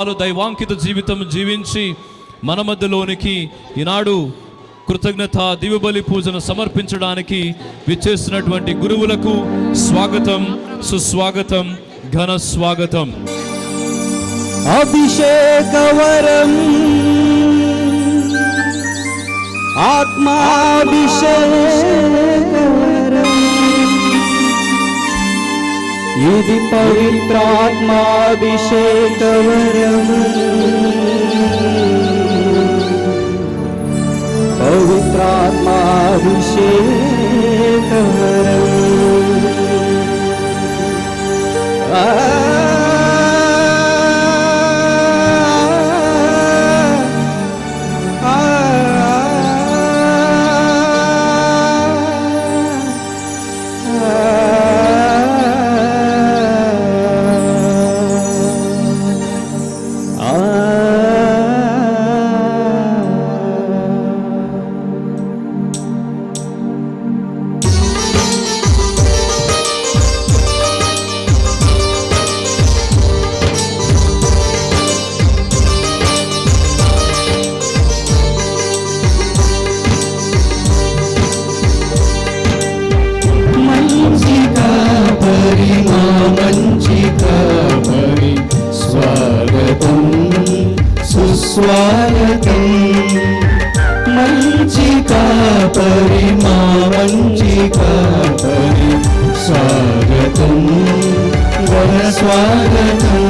దైవాంకిత జీవితం జీవించి మన మధ్యలోనికి ఈనాడు కృతజ్ఞత దివ్యబలి పూజను సమర్పించడానికి విచ్చేసినటువంటి గురువులకు స్వాగతం, సుస్వాగతం, ఘన స్వాగతం. అభిషేకవరం ఆత్మాభిషేకవరం, ఇది పవిత్రాత్మాభిషేకవరం, పవిత్రాత్మాభిషేకవరం. స్వాగతం మంచి కాపరి, మా మంచి కాపరి, స్వాగతం ఘన స్వాగతం.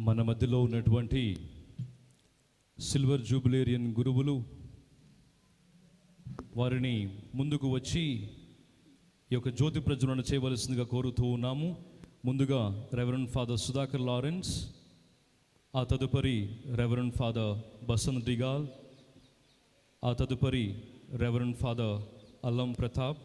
మన మధ్యలో ఉన్నటువంటి సిల్వర్ జూబిలేరియన్ గురువులు వారిని ముందుకు వచ్చి ఈ యొక్క జ్యోతి ప్రజ్వలన చేయవలసిందిగా కోరుతూ ఉన్నాము. ముందుగా రెవరెండ్ ఫాదర్ సుధాకర్ లారెన్స్, ఆ తదుపరి రెవరెండ్ ఫాదర్ బసంత్ డిగాల్, ఆ తదుపరి రెవరెండ్ ఫాదర్ అల్లం ప్రతాప్,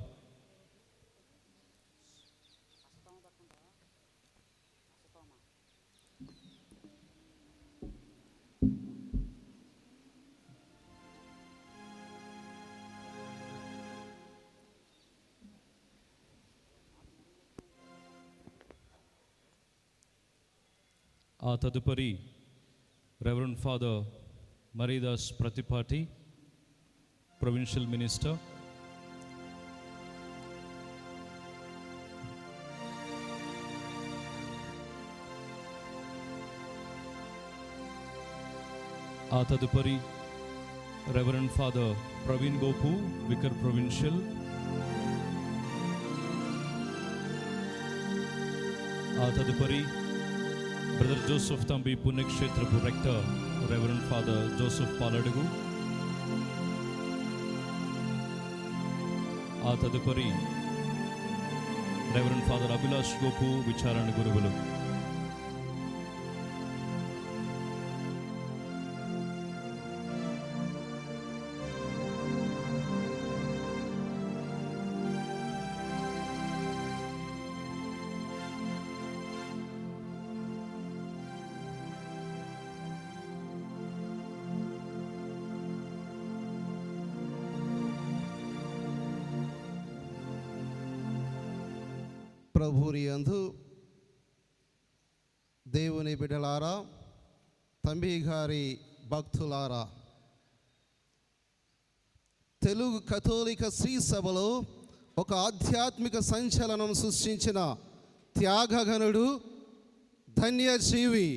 ఆ తదుపరి reverend father Maridas Pratipati, provincial minister. ఆ తదుపరి reverend father Praveen Gopu, vicar provincial. ఆ తదుపరి బ్రదర్ జోసెఫ్ తంబి పుణ్యక్షేత్రపు rector reverend father Joseph Paladugu. ఆ తదుపరి రెవరెండ్ ఫాదర్ అభిలాష్ గోపు, విచారణ గురువులు. ప్రభువుని యందు దేవుని బిడ్డలారా, తంబి గారి భక్తులారా, తెలుగు కథోలిక శ్రీ సభలో ఒక ఆధ్యాత్మిక సంచలనం సృష్టించిన త్యాగగనుడు, ధన్యజీవి,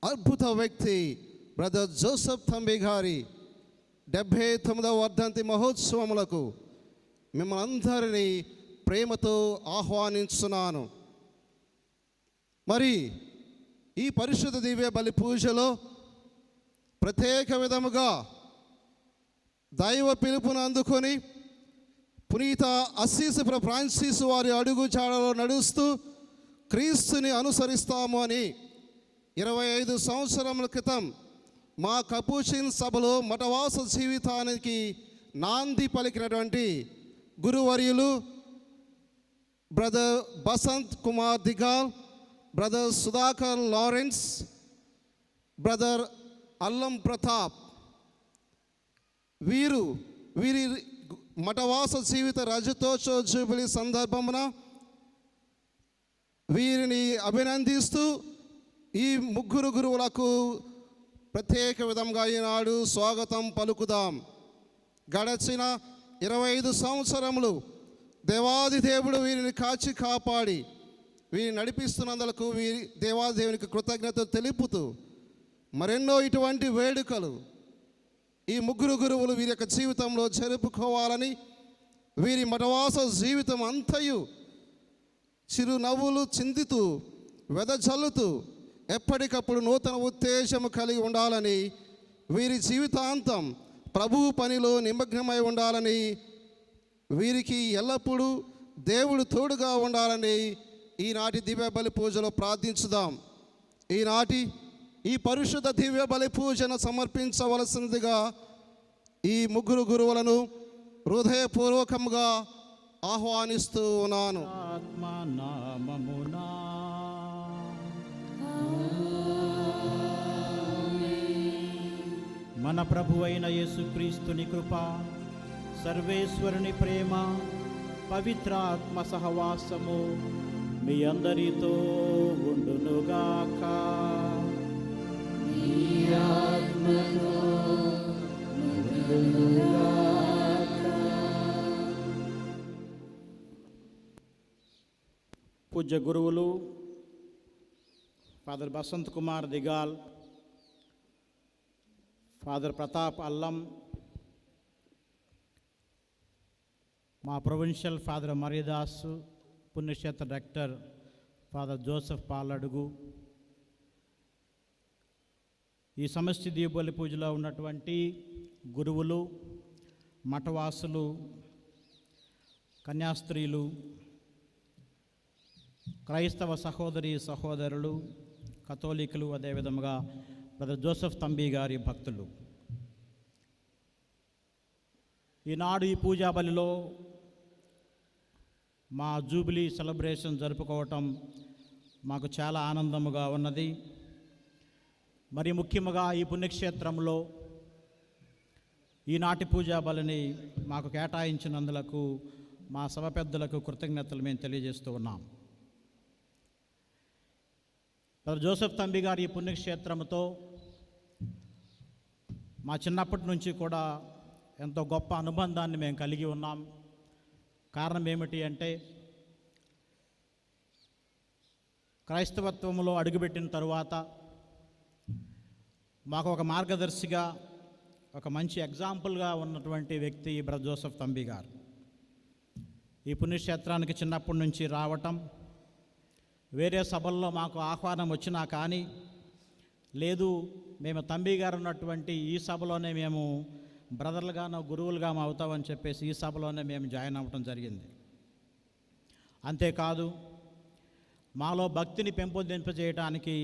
అద్భుత వ్యక్తి బ్రదర్ జోసెఫ్ తంబి గారి 79వ వర్ధంతి మహోత్సవములకు మిమ్మల్ని అందరినీ ప్రేమతో ఆహ్వానించున్నాను. మరి ఈ పరిశుద్ధ దివ్య బలి పూజలో ప్రత్యేక విధముగా దైవ పిలుపును అందుకొని పునీత అస్సీసి ఫ్రాన్సిస్ వారి అడుగు జాడలో నడుస్తూ క్రీస్తుని అనుసరిస్తాము అని 25 సంవత్సరముల క్రితం మా కపూచిన్ సభలో మఠవాస జీవితానికి నాంది పలికినటువంటి గురువర్యులు brother Basant Kumar Digal, brother Sudhakar Lawrence, brother Allam Pratap, వీరి మఠవాస జీవిత రజతోత్సవ జూబిలీ సందర్భమున వీరిని అభినందిస్తూ ఈ ముగ్గురు గురువులకు ప్రత్యేక విధంగా ఈనాడు స్వాగతం పలుకుదాం. గడచిన 25 సంవత్సరములు దేవాది దేవుడు వీరిని కాచి కాపాడి వీరిని నడిపిస్తున్నందుకు వీరి దేవాది దేవునికి కృతజ్ఞతలు తెలుపుతూ మరెన్నో ఇటువంటి వేడుకలు ఈ ముగ్గురు గురువులు వీరి యొక్క జీవితంలో జరుపుకోవాలని, వీరి మఠవాస జీవితం అంతయు చిరునవ్వులు చిందుతూ వెదజల్లుతూ ఎప్పటికప్పుడు నూతన ఉత్తేజము కలిగి ఉండాలని, వీరి జీవితాంతం ప్రభువు పనిలో నిమగ్నమై ఉండాలని, వీరికి ఎల్లప్పుడూ దేవుడు తోడుగా ఉండాలని ఈనాటి దివ్య బలి పూజలో ప్రార్థించుదాం. ఈనాటి ఈ పరిశుద్ధ దివ్య బలి పూజను సమర్పించవలసిందిగా ఈ ముగ్గురు గురువులను హృదయపూర్వకంగా ఆహ్వానిస్తూ ఉన్నాను. మన ప్రభు అయిన యేసుక్రీస్తుని కృప, సర్వేశ్వరుని ప్రేమ, పవిత్రాత్మ సహవాసము మీ అందరితో ఉండునుగాక. పూజ్య గురువులు ఫాదర్ బసంత్ కుమార్ దిగాల్, ఫాదర్ ప్రతాప్ అల్లం, మా ప్రొవిన్షియల్ ఫాదర్ మరీదాస్, పుణ్యక్షేత్ర డైరెక్టర్ ఫాదర్ జోసెఫ్ పాలడుగు, ఈ సమష్టి దీపావళి పూజలో ఉన్నటువంటి గురువులు, మఠవాసులు, కన్యాస్త్రీలు, క్రైస్తవ సహోదరి సహోదరులు, కథోలికులు, అదేవిధంగా బ్రదర్ జోసెఫ్ తంబి గారి భక్తులు, ఈనాడు ఈ పూజా బలిలో మా జూబిలీ సెలబ్రేషన్ జరుపుకోవటం మాకు చాలా ఆనందముగా ఉన్నది. మరి ముఖ్యంగా ఈ పుణ్యక్షేత్రంలో ఈనాటి పూజా బలిని మాకు కేటాయించినందులకు మా సభ పెద్దలకు కృతజ్ఞతలు మేము తెలియజేస్తూ ఉన్నాం. బ్రదర్ జోసెఫ్ తంబి గారి ఈ పుణ్యక్షేత్రంతో మా చిన్నప్పటి నుంచి కూడా ఎంతో గొప్ప అనుబంధాన్ని మేము కలిగి ఉన్నాం. కారణం ఏమిటి అంటే, క్రైస్తవత్వంలో అడుగుపెట్టిన తరువాత మాకు ఒక మార్గదర్శిగా, ఒక మంచి ఎగ్జాంపుల్గా ఉన్నటువంటి వ్యక్తి బ్రదర్ జోసెఫ్ తంబి గారు. ఈ పుణ్యక్షేత్రానికి చిన్నప్పటి నుంచి రావటం, వేరే సభల్లో మాకు ఆహ్వానం వచ్చినా కానీ లేదు, మేము తంబి గారు ఉన్నటువంటి ఈ సభలోనే మేము బ్రదర్లుగానో గురువులుగా అవుతామని చెప్పేసి ఈ సభలోనే మేము జాయిన్ అవ్వటం జరిగింది. అంతేకాదు, మాలో భక్తిని పెంపొందింపజేయడానికి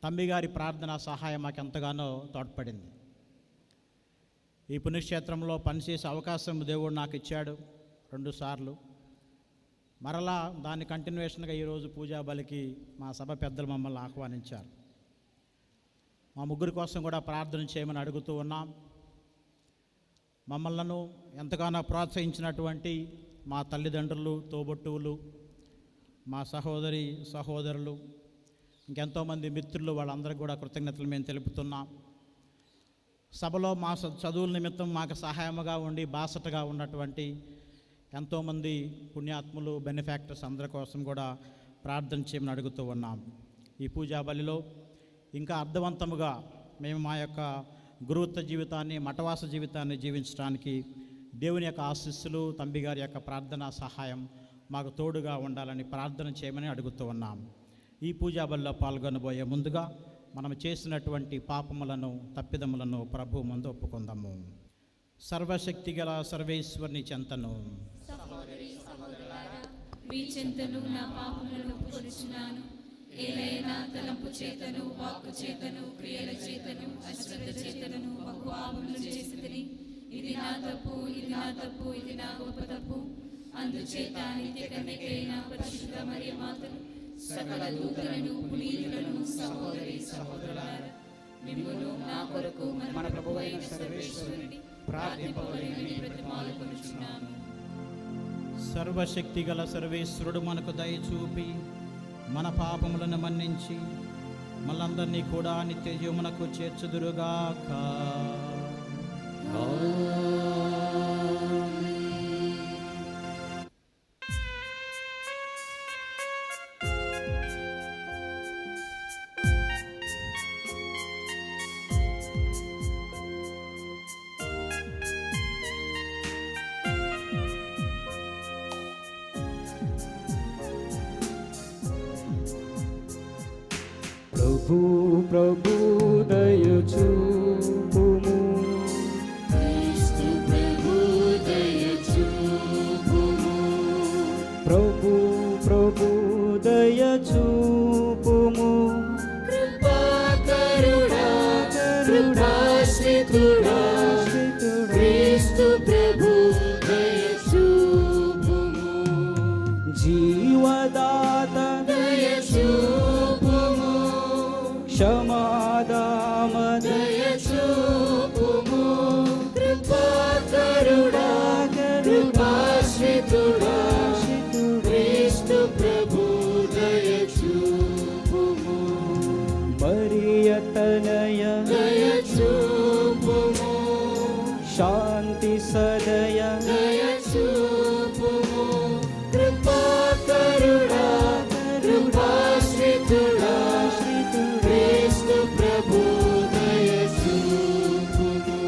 తంబి గారి ప్రార్థన సహాయం మాకు ఎంతగానో తోడ్పడింది. ఈ పుణ్యక్షేత్రంలో పనిచేసే అవకాశం దేవుడు నాకు ఇచ్చాడు 2 సార్లు. మరలా దాని కంటిన్యూషన్గా ఈరోజు పూజా బలికి మా సభ పెద్దలు మమ్మల్ని ఆహ్వానించారు. మా ముగ్గురి కోసం కూడా ప్రార్థన చేయమని అడుగుతూ ఉన్నాం. మమ్మల్ని ఎంతగానో ప్రోత్సహించినటువంటి మా తల్లిదండ్రులు, తోబుట్టువులు, మా సహోదరులు, ఇంకెంతోమంది మిత్రులు, వాళ్ళందరికీ కూడా కృతజ్ఞతలు మేము తెలుపుతున్నాం. సభలో మా చదువుల నిమిత్తం మాకు సహాయముగా ఉండి బాసటగా ఉన్నటువంటి ఎంతోమంది పుణ్యాత్ములు, బెనిఫాక్టర్స్ అందరి కోసం కూడా ప్రార్థన చేయమని అడుగుతూ ఉన్నాం. ఈ పూజా బలిలో ఇంకా అర్థవంతముగా మేము మా యొక్క గురుత్వ జీవితాన్ని, మఠవాస జీవితాన్ని జీవించడానికి దేవుని యొక్క ఆశీస్సులు, తంబి గారి యొక్క ప్రార్థనా సహాయం మాకు తోడుగా ఉండాలని ప్రార్థన చేయమని అడుగుతూ ఉన్నాం. ఈ పూజా బలిలో పాల్గొనబోయే ముందుగా మనం చేసినటువంటి పాపములను, తప్పిదములను ప్రభు ముందు ఒప్పుకుందాము. సర్వశక్తి గల సర్వేశ్వరుని చెంతను మీ చెంతను నా పాపములను ఒప్పుకొనుచున్నాను. ఏలైనా తలంపు చేతను, వాక్కు చేతను, క్రియల చేతను, అశ్రద్ధ చేతను బహు పాపములు చేసితిని. ఇది నా తప్పు, ఇది నా తప్పు, ఇది నా గొప్ప తప్పు. అందుచేత నిత్య కన్యకైన పరిశుద్ధ మరియ మాతను, సకల దూతలను, పునీతులను, సహోదరి సహోదరులారా, మిమ్మును నా కొరకు మన ప్రభువైన సర్వేశ్వరుని ప్రార్థింపవలెనని బ్రతిమాలుకొనుచున్నాను. సర్వశక్తి గల సర్వేశ్వరుడు మనకు దయచూపి మన పాపములను మన్నించి మనందరినీ కూడా నిత్య జీవమునకు చేర్చుదురుగాక. ప్రభు దయచూపుము, క్రీస్తు ప్రభు దయచూపుము. ప్రభు దయచూపుము. కృపాకరుడా, కృపాశ్రితుడా, క్రీస్తు ప్రభు దయచూపుము. జీవదాత దయచూపుము. క్షమాదామ దయచూపుము. కృపాకరుడా, కృపాశ్రితుడా, క్రీస్తు ప్రభు దయచూపుము. మరియతనయ దయచూపుము. శాంతి సదయ దయచూపుము. కృపాకరుడా, కృపాశ్రితుడా, క్రీస్తు ప్రభు దయచూపుము.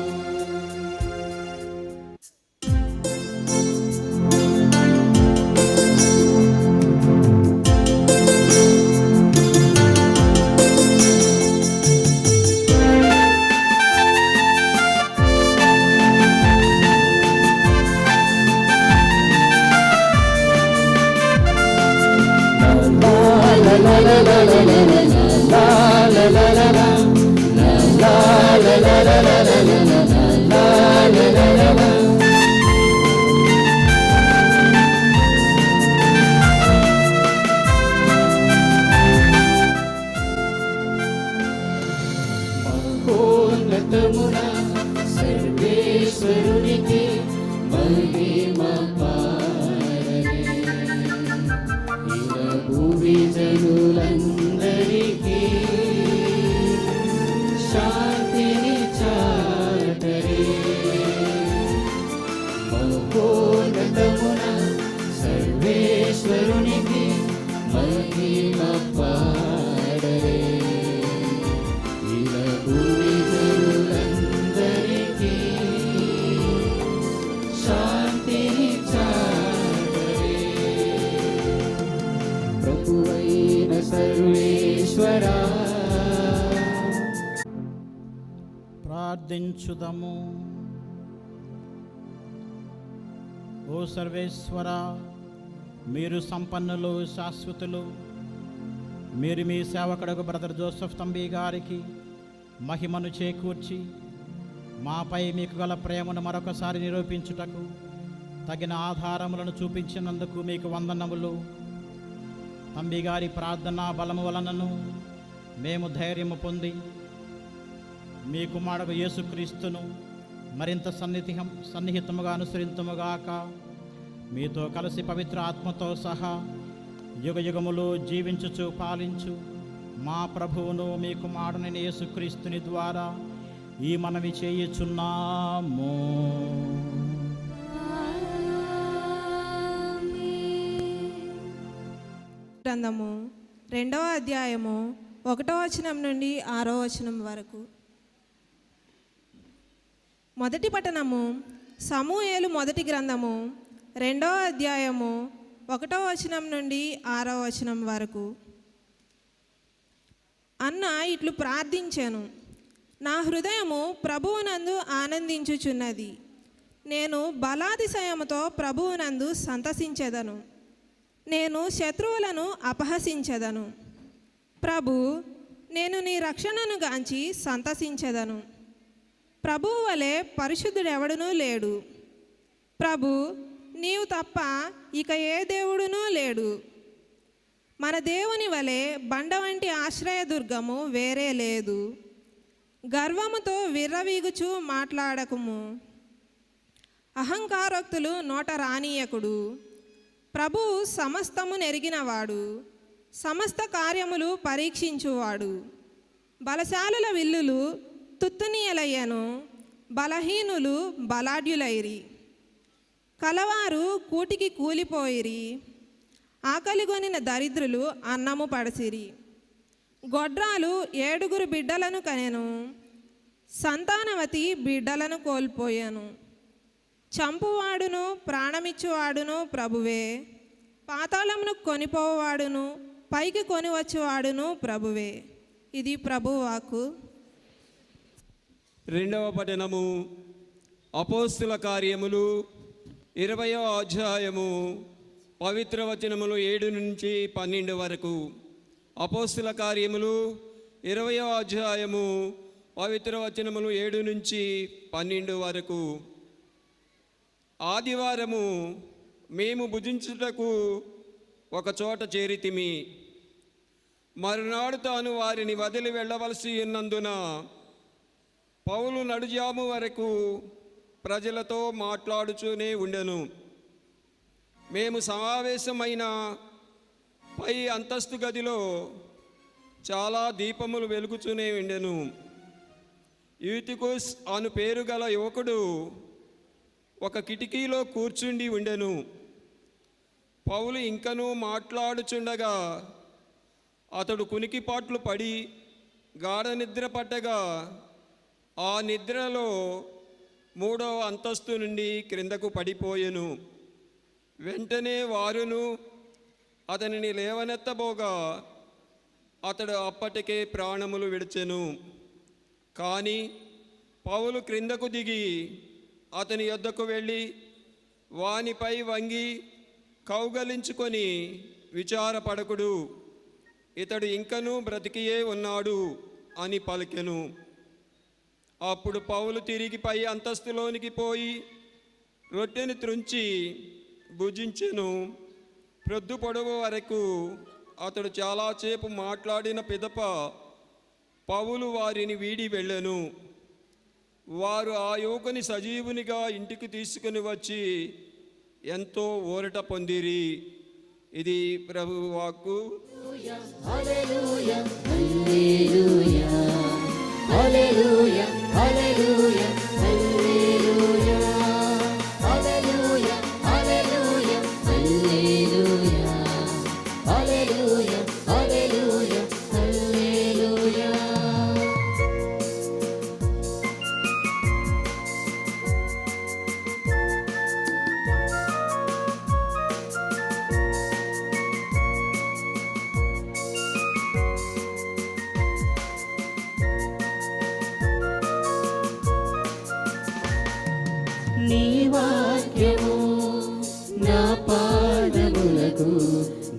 మహోన్నతమున సర్వేశ్వరునికి మహిమ పాడని, ఇల భూమి జనులందరికీ ప్రార్థించుదము. ఓ సర్వేశ్వర, మీరు సంపన్నులు, శాశ్వతులు. మీరు మీ సేవకుడు బ్రదర్ జోసెఫ్ తంబి గారికి మహిమను చేకూర్చి మాపై మీకు గల ప్రేమను మరొకసారి నిరూపించుటకు తగిన ఆధారములను చూపించినందుకు మీకు వందనములు. తంబి గారి ప్రార్థనా బలము వలనను మేము ధైర్యము పొంది మీ కుమారుడు యేసుక్రీస్తును మరింత సన్నిహితముగా అనుసరింతుముగాక. మీతో కలిసి పవిత్ర ఆత్మతో సహా యుగయుగములు జీవించుచు పాలించు మా ప్రభువును మీ కుమారుని యేసుక్రీస్తుని ద్వారా ఈ మనవి చేయుచున్నాము. గ్రంథము 2వ అధ్యాయము 1వ వచనం నుండి 6వ వచనం వరకు. మొదటి పట్టణము సమూయేలు మొదటి గ్రంథము 2వ అధ్యాయము 1వ వచనం నుండి 6వ వచనం వరకు. అన్న ఇట్లు ప్రార్థించాను, నా హృదయము ప్రభువునందు ఆనందించుచున్నది, నేను బలాతిశయముతో ప్రభువునందు సంతసించెదను, నేను శత్రువులను అపహసించెదను. ప్రభు, నేను నీ రక్షణను గాంచి సంతసించెదను. ప్రభువు వలె పరిశుద్ధుడెవడునూ లేడు. ప్రభు, నీవు తప్ప ఇక ఏ దేవుడునూ లేడు. మన దేవుని వలె బండ వంటి ఆశ్రయదుర్గము వేరే లేదు. గర్వముతో విర్రవీగుచూ మాట్లాడకుము, అహంకారోక్తులు నోట రానీయకుడు. ప్రభువు సమస్తము నెరిగినవాడు, సమస్త కార్యములు పరీక్షించువాడు. బలశాలుల విల్లులు తుత్తునీయలయ్యను, బలహీనులు బలాఢ్యులైరి. కలవారు కూటికి కూలిపోయిరి, ఆకలిగొనిన దరిద్రులు అన్నము పడసిరి. గొడ్రాలు 7 బిడ్డలను కనెను, సంతానవతి బిడ్డలను కోల్పోయాను. చంపువాడును ప్రాణమిచ్చువాడును ప్రభువే, పాతాళమును కొనిపోవాడును పైకి కొనివచ్చువాడును ప్రభువే. ఇది ప్రభువాకు. 2వ పట్టణము అపోస్తుల కార్యములు 20వ అధ్యాయము పవిత్ర వచనములు 7 నుంచి 12 వరకు. అపోస్తుల కార్యములు 20వ అధ్యాయము పవిత్ర వచనములు 7 నుంచి 12 వరకు. ఆదివారము మేము భుజించుటకు ఒక చోట చేరితిమి. మరునాడు తాను వారిని వదిలి వెళ్ళవలసి ఉన్నందున పౌలు నడుజాము వరకు ప్రజలతో మాట్లాడుచూనే ఉండెను. మేము సమావేశమైన పై అంతస్తు గదిలో చాలా దీపములు వెలుగుతూనే ఉండెను. యూతికుస్ అను పేరు గల యువకుడు ఒక కిటికీలో కూర్చుండి ఉండెను. పౌలు ఇంకనూ మాట్లాడుచుండగా అతడు కునికిపాట్లు పడి గాఢ నిద్ర పట్టగా ఆ నిద్రలో 3వ అంతస్తు నుండి క్రిందకు పడిపోయెను. వెంటనే వారును అతనిని లేవనెత్తబోగా అతడు అప్పటికే ప్రాణములు విడిచెను. కానీ పౌలు క్రిందకు దిగి అతని యొద్దకు వెళ్ళి వానిపై వంగి కౌగలించుకొని, విచారపడకుడు, ఇతడు ఇంకనూ బ్రతికియే ఉన్నాడు అని పలికెను. అప్పుడు పౌలు తిరిగి పై అంతస్తులోనికి పోయి రొట్టెని త్రుంచి భుజించెను. ప్రొద్దు పొడవు వరకు అతడు చాలాసేపు మాట్లాడిన పిదప పౌలు వారిని వీడి వెళ్ళెను. వారు ఆ యువకుని సజీవునిగా ఇంటికి తీసుకుని వచ్చి ఎంతో ఊరట పొందిరి. ఇది ప్రభువు వాక్కు. హల్లెలూయా, hallelujah, hallelujah, hallelujah, hallelujah, hallelujah, hallelujah, hallelujah, hallelujah, hallelujah, హల్లెలూయా. నీ వాక్యము నా పాదములకు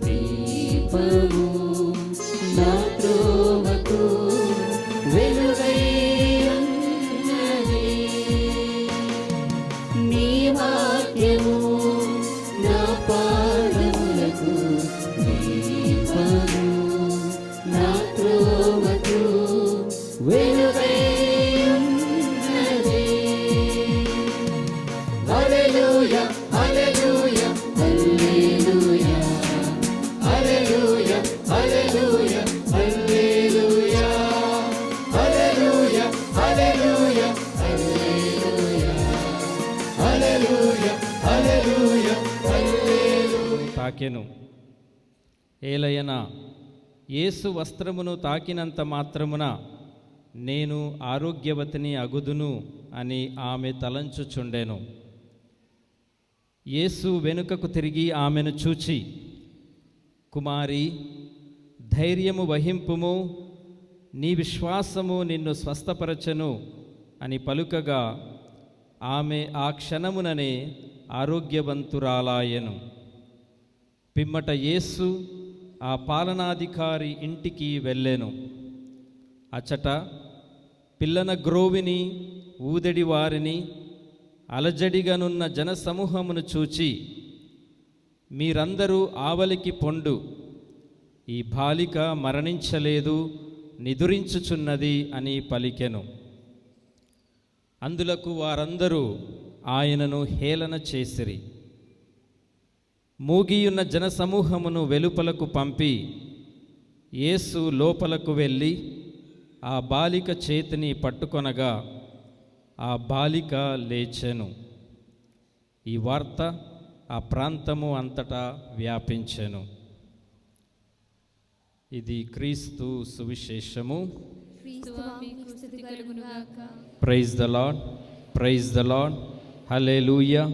దీపము, నా త్రోవకు వెలుగై ఉన్నది. నీ వాక్యము నా పాదములకు దీపము, నా త్రోవకు వెలుగై ఉన్నది. హల్లెలూయా hallelujah hallelujah hallelujah hallelujah hallelujah hallelujah hallelujah hallelujah hallelujah హల్లెలూయా. తాకెను. ఏలయన యేసు వస్త్రమును తాకినంత మాత్రమున నేను ఆరోగ్యవతిని అగుదును అని ఆమె తలంచుచుండెను. యేసు వెనుకకు తిరిగి ఆమెను చూచి, కుమారి, ధైర్యము వహింపుము, నీ విశ్వాసము నిన్ను స్వస్థపరచెను అని పలుకగా ఆమె ఆ క్షణముననే ఆరోగ్యవంతురాలాయెను. పిమ్మట యేసు ఆ పాలనాధికారి ఇంటికి వెళ్ళెను. అచట పిల్లన గ్రోవిని, ఊదడి వారిని, అలజడిగనున్న జనసమూహమును చూచి, మీరందరూ ఆవలికి పొండు, ఈ బాలిక మరణించలేదు, నిదురించుచున్నది అని పలికెను. అందులకు వారందరూ ఆయనను హేళన చేసిరి. మూగియున్న జనసమూహమును వెలుపలకు పంపి యేసు లోపలకు వెళ్ళి ఆ బాలిక చేతిని పట్టుకొనగా ఆ బాలిక లేచెను. ఈ వార్త ఆ ప్రాంతము అంతటా వ్యాపించెను. ఇది క్రీస్తు సువిశేషము. క్రీస్తువా మీకు స్తుతి కలుగునుగాక. Praise the lord, praise the lord. Hallelujah,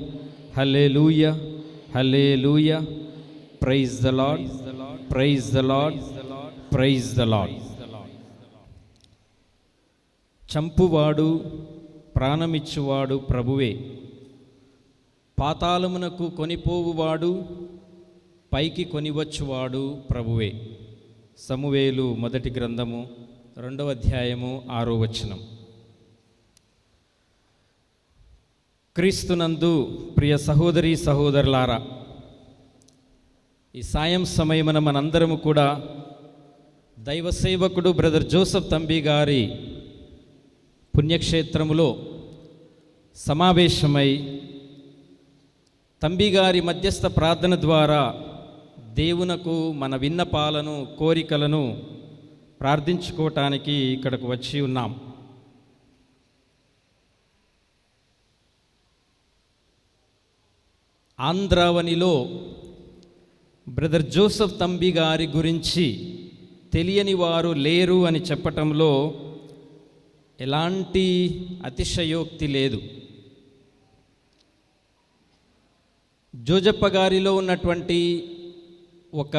hallelujah, hallelujah. Praise the lord, praise the lord, praise the lord. చంపువాడు, ప్రాణమిచ్చువాడు ప్రభువే. పాతాళమునకు కొనిపోవువాడు, పైకి కొనివచ్చువాడు ప్రభువే. సమూయేలు మొదటి గ్రంథము 2వ అధ్యాయము 6వ వచనం. క్రీస్తునందు ప్రియ సహోదరి సహోదరులారా, ఈ సాయం సమయమున మనందరము కూడా దైవ సేవకుడు బ్రదర్ జోసెఫ్ తంబి గారి పుణ్యక్షేత్రములో సమావేశమై తంబి గారి మధ్యస్థ ప్రార్థన ద్వారా దేవునకు మన విన్నపాలను, కోరికలను ప్రార్థించుకోవటానికి ఇక్కడకు వచ్చి ఉన్నాం. ఆంధ్రావనిలో బ్రదర్ జోసెఫ్ తంబి గారి గురించి తెలియని వారు లేరు అని చెప్పటంలో ఎలాంటి అతిశయోక్తి లేదు. జోజప్ప గారిలో ఉన్నటువంటి ఒక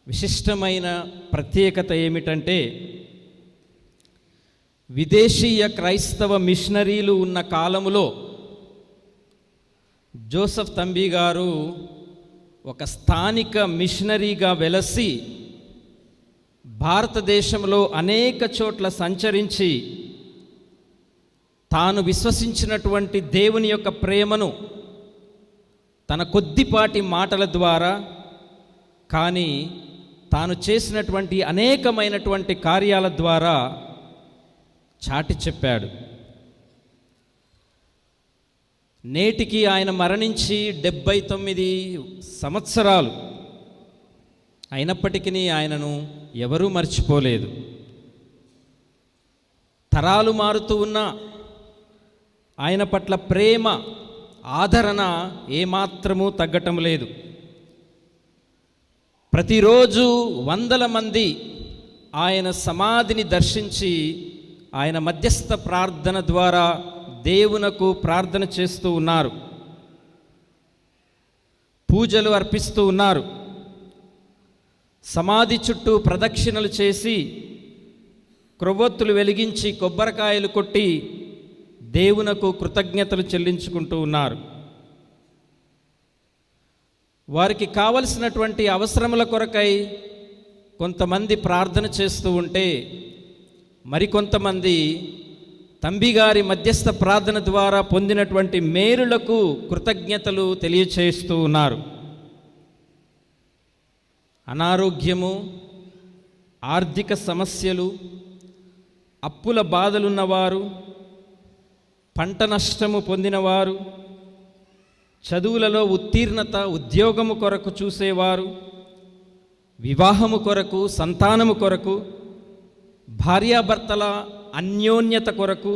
విశిష్టమైన ప్రత్యేకత ఏమిటంటే, విదేశీయ క్రైస్తవ మిషనరీలు ఉన్న కాలములో జోసెఫ్ తంబి గారు ఒక స్థానిక మిషనరీగా వెలసి భారతదేశంలో అనేక చోట్ల సంచరించి తాను విశ్వసించినటువంటి దేవుని యొక్క ప్రేమను తన కొద్దిపాటి మాటల ద్వారా, కానీ తాను చేసినటువంటి అనేకమైనటువంటి కార్యాల ద్వారా చాటి చెప్పాడు. నేటికి ఆయన మరణించి 79 సంవత్సరాలు అయినప్పటికీ ఆయనను ఎవరూ మర్చిపోలేదు. తరాలు మారుతూ ఉన్నా ఆయన పట్ల ప్రేమ, ఆదరణ ఏమాత్రమూ తగ్గటం లేదు. ప్రతిరోజు వందల మంది ఆయన సమాధిని దర్శించి ఆయన మధ్యస్థ ప్రార్థన ద్వారా దేవునకు ప్రార్థన చేస్తూ ఉన్నారు, పూజలు అర్పిస్తూ ఉన్నారు. సమాధి చుట్టూ ప్రదక్షిణలు చేసి, క్రొవ్వొత్తులు వెలిగించి, కొబ్బరికాయలు కొట్టి దేవునకు కృతజ్ఞతలు చెల్లించుకుంటూ ఉన్నారు. వారికి కావలసినటువంటి అవసరముల కొరకై కొంతమంది ప్రార్థన చేస్తూ ఉంటే, మరికొంతమంది తంబిగారి మధ్యస్థ ప్రార్థన ద్వారా పొందినటువంటి మేలులకు కృతజ్ఞతలు తెలియచేస్తూ ఉన్నారు. అనారోగ్యము, ఆర్థిక సమస్యలు, అప్పుల బాధలున్నవారు, పంట నష్టము పొందినవారు, చదువులలో ఉత్తీర్ణత, ఉద్యోగము కొరకు చూసేవారు, వివాహము కొరకు, సంతానము కొరకు, భార్యాభర్తల అన్యోన్యత కొరకు,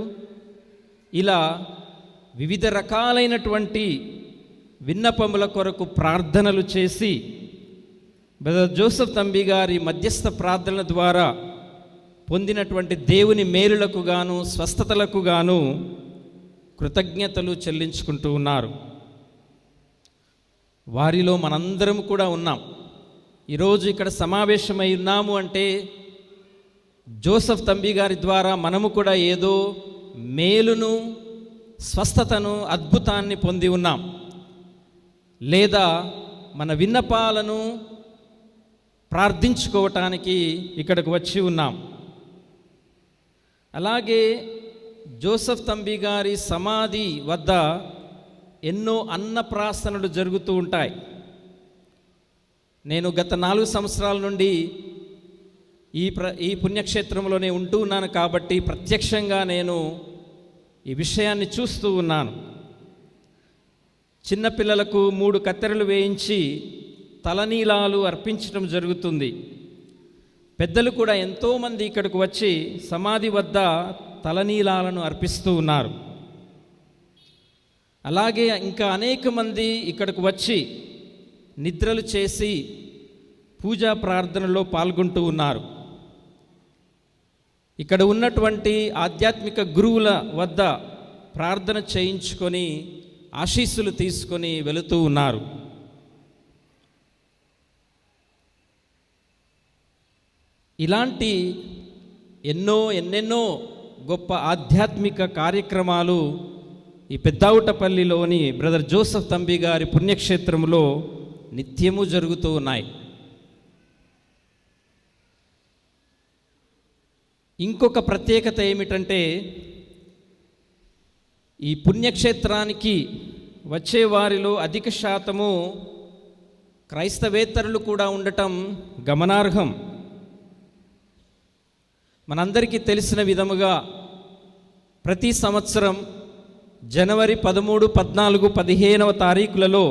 ఇలా వివిధ రకాలైనటువంటి విన్నపముల కొరకు ప్రార్థనలు చేసి బ్రదర్ జోసెఫ్ తంబి గారి మధ్యస్థ ప్రార్థనల ద్వారా పొందినటువంటి దేవుని మేలులకు గాను, స్వస్థతలకు గాను కృతజ్ఞతలు చెల్లించుకుంటూ ఉన్నారు. వారిలో మనందరం కూడా ఉన్నాం. ఈరోజు ఇక్కడ సమావేశమై ఉన్నాము అంటే జోసెఫ్ తంబి గారి ద్వారా మనము కూడా ఏదో మేలును, స్వస్థతను, అద్భుతాన్ని పొంది ఉన్నాం. లేదా మన విన్నపాలను ప్రార్థించుకోవటానికి ఇక్కడికి వచ్చి ఉన్నాం. అలాగే జోసెఫ్ తంబి గారి సమాధి వద్ద ఎన్నో అన్నప్రాసనలు జరుగుతూ ఉంటాయి. నేను గత 4 సంవత్సరాల నుండి ఈ పుణ్యక్షేత్రంలోనే ఉంటూ ఉన్నాను కాబట్టి ప్రత్యక్షంగా నేను ఈ విషయాన్ని చూస్తూ ఉన్నాను. చిన్నపిల్లలకు 3 కత్తెరలు వేయించి తలనీలాలు అర్పించడం జరుగుతుంది. పెద్దలు కూడా ఎంతోమంది ఇక్కడికి వచ్చి సమాధి వద్ద తలనీలాలను అర్పిస్తూ ఉన్నారు. అలాగే ఇంకా అనేక మంది ఇక్కడికి వచ్చి నిద్రలు చేసి పూజా ప్రార్థనలో పాల్గొంటూ ఉన్నారు. ఇక్కడ ఉన్నటువంటి ఆధ్యాత్మిక గురువుల వద్ద ప్రార్థన చేయించుకొని ఆశీస్సులు తీసుకొని వెళుతూ ఉన్నారు. ఇలాంటి ఎన్నెన్నో గొప్ప ఆధ్యాత్మిక కార్యక్రమాలు ఈ పెద్దావుటపల్లిలోని బ్రదర్ జోసెఫ్ తంబి గారి పుణ్యక్షేత్రంలో నిత్యము జరుగుతూ ఉన్నాయి. ఇంకొక ప్రత్యేకత ఏమిటంటే, ఈ పుణ్యక్షేత్రానికి వచ్చే వారిలో అధిక శాతము క్రైస్తవేతరులు కూడా ఉండటం గమనార్హం. మనందరికీ తెలిసిన విధముగా ప్రతి సంవత్సరం జనవరి 13, 14, 15వ తారీఖులలో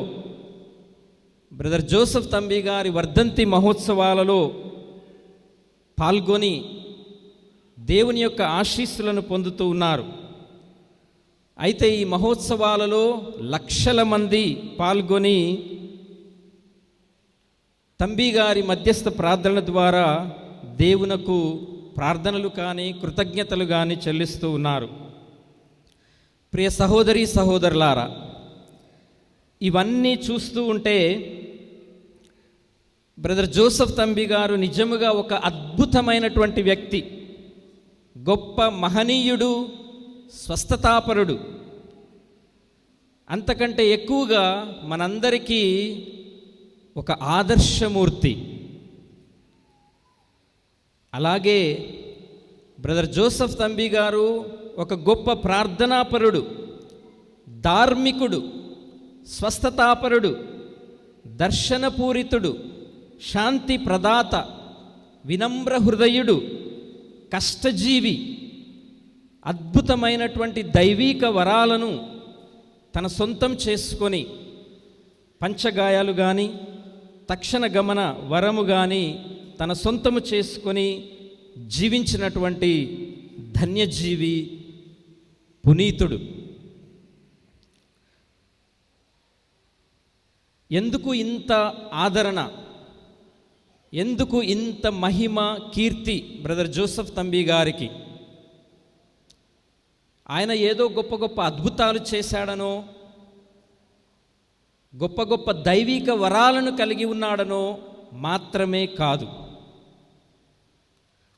బ్రదర్ జోసెఫ్ తంబి గారి వర్ధంతి మహోత్సవాలలో పాల్గొని దేవుని యొక్క ఆశీస్సులను పొందుతూ ఉన్నారు. అయితే ఈ మహోత్సవాలలో లక్షల మంది పాల్గొని తంబి గారి మధ్యస్థ ప్రార్థనల ద్వారా దేవునకు ప్రార్థనలు కానీ, కృతజ్ఞతలు కానీ చెల్లిస్తూ ఉన్నారు. ప్రియ సహోదరి సహోదరులారా, ఇవన్నీ చూస్తూ ఉంటే బ్రదర్ జోసెఫ్ తంబి గారు నిజముగా ఒక అద్భుతమైనటువంటి వ్యక్తి, గొప్ప మహనీయుడు, స్వస్థతాపరుడు. అంతకంటే ఎక్కువగా మనందరికీ ఒక ఆదర్శమూర్తి. అలాగే బ్రదర్ జోసెఫ్ తంబి గారు ఒక గొప్ప ప్రార్థనాపరుడు, ధార్మికుడు, స్వస్థతాపరుడు, దర్శనపూరితుడు, శాంతి ప్రదాత, వినమ్ర హృదయుడు, కష్టజీవి, అద్భుతమైనటువంటి దైవీక వరాలను తన సొంతం చేసుకొని పంచగాయాలు కానీ, తక్షణ గమన వరము కానీ తన సొంతము చేసుకొని జీవించినటువంటి ధన్యజీవి, పునీతుడు. ఎందుకు ఇంత ఆదరణ, ఎందుకు ఇంత మహిమ, కీర్తి బ్రదర్ జోసెఫ్ తంబి గారికి? ఆయన ఏదో గొప్ప గొప్ప అద్భుతాలు చేశాడనో, గొప్ప గొప్ప దైవిక వరాలను కలిగి ఉన్నాడనో మాత్రమే కాదు.